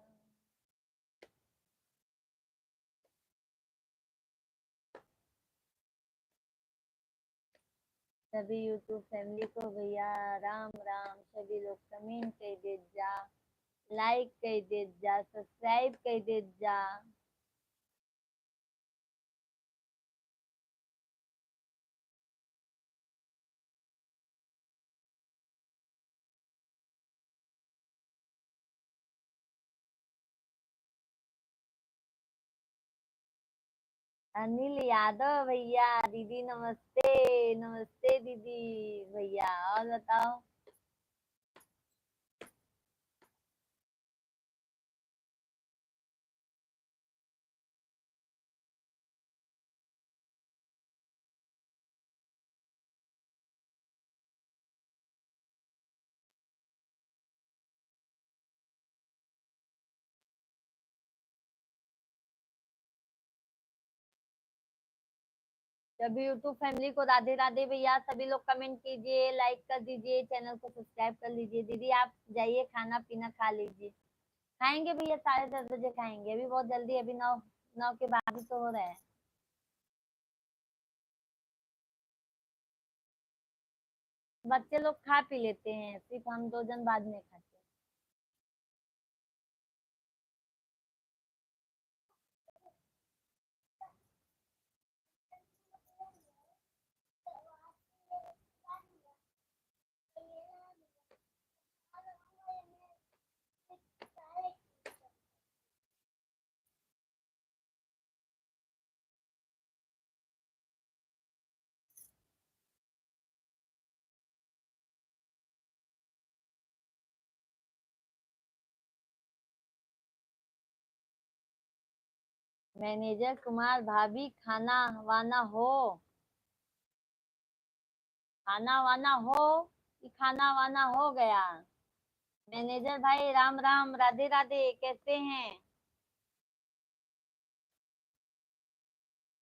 सभी यूट्यूब फैमिली को भैया राम राम। सभी लोग कमेंट कर दे जा, लाइक कर दे जा, सब्सक्राइब कर दे जा। अनिल यादव भैया, दीदी नमस्ते। नमस्ते दीदी भैया, और बताओ। सभी यूट्यूब फैमिली को राधे राधे भैया। सभी लोग कमेंट कीजिए, लाइक कर दीजिए, चैनल को सब्सक्राइब कर लीजिए। दीदी आप जाइए खाना पीना खा लीजिए। खाएंगे भैया, 10:30 बजे खाएंगे। अभी बहुत जल्दी, अभी 9 के बाद ही तो हो रहा है। बच्चे लोग खा पी लेते हैं, सिर्फ हम 2 जन बाद में खाते हैं। मैनेजर कुमार, भाभी खाना वाना हो? खाना वाना हो कि खाना वाना हो गया? मैनेजर भाई राम राम, राधे राधे, कैसे हैं?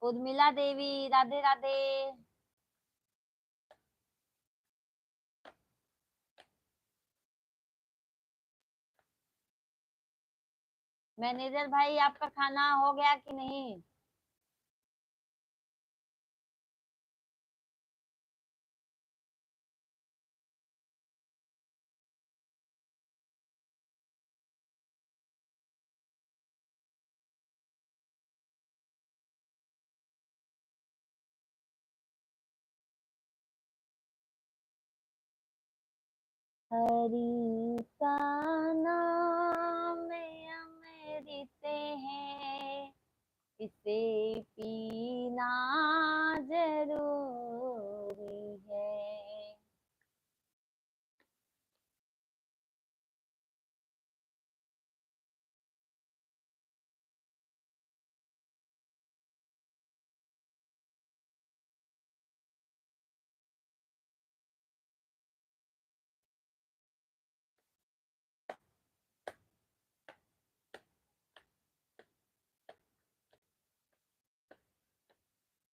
उर्मिला देवी, राधे राधे। मैनेजर भाई आपका खाना हो गया कि नहीं? हरि का नाम अमृत है, इसे पीना जरूरी है।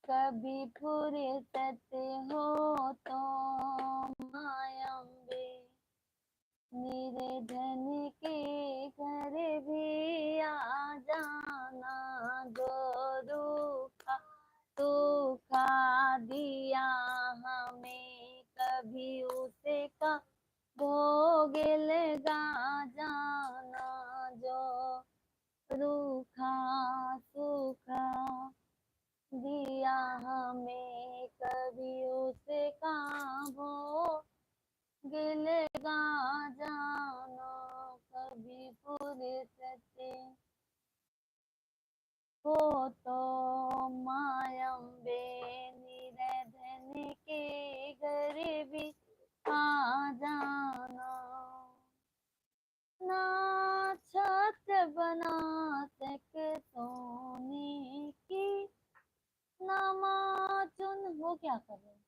कभी फुर्सत हो तो मायम्बे निर्धन के घर भी आ जाना, जो रूखा सूखा दिया हमें कभी उसे का भोग लगा जाना, जो रूखा सूखा दिया हमें कभी उसे का भोग लगा जाना। कभी फुर्सत हो तो मायम्बे निर्धन के घर भी आ जाना, ना छत बना सक सोने की, ना माचुन वो क्या कर रहे हैं,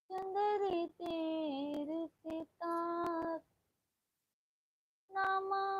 चंदरी तेर सितार, ना माँ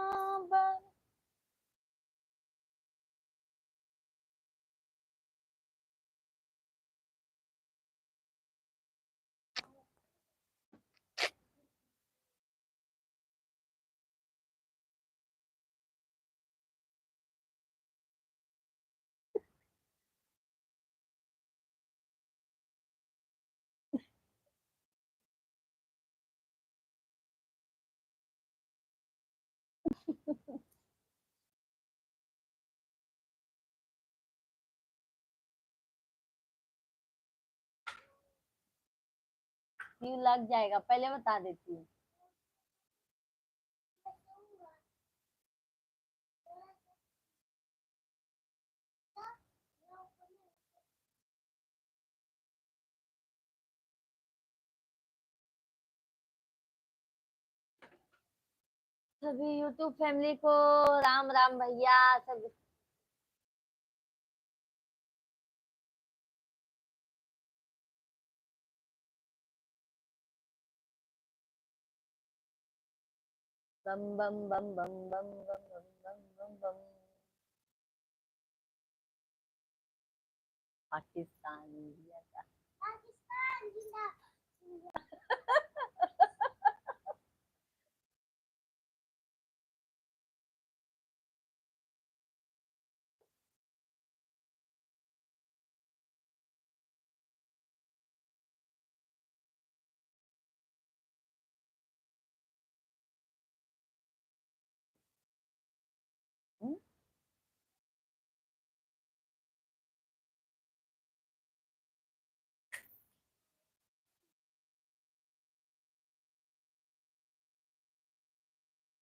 क्यों लग जाएगा, पहले बता देती हूँ। सभी यूट्यूब फैमिली को राम राम भैया सब। बम बम बम बम बम बम बम बम बम बम। पाकिस्तान इंडिया का। पाकिस्तान जिंदाबाद।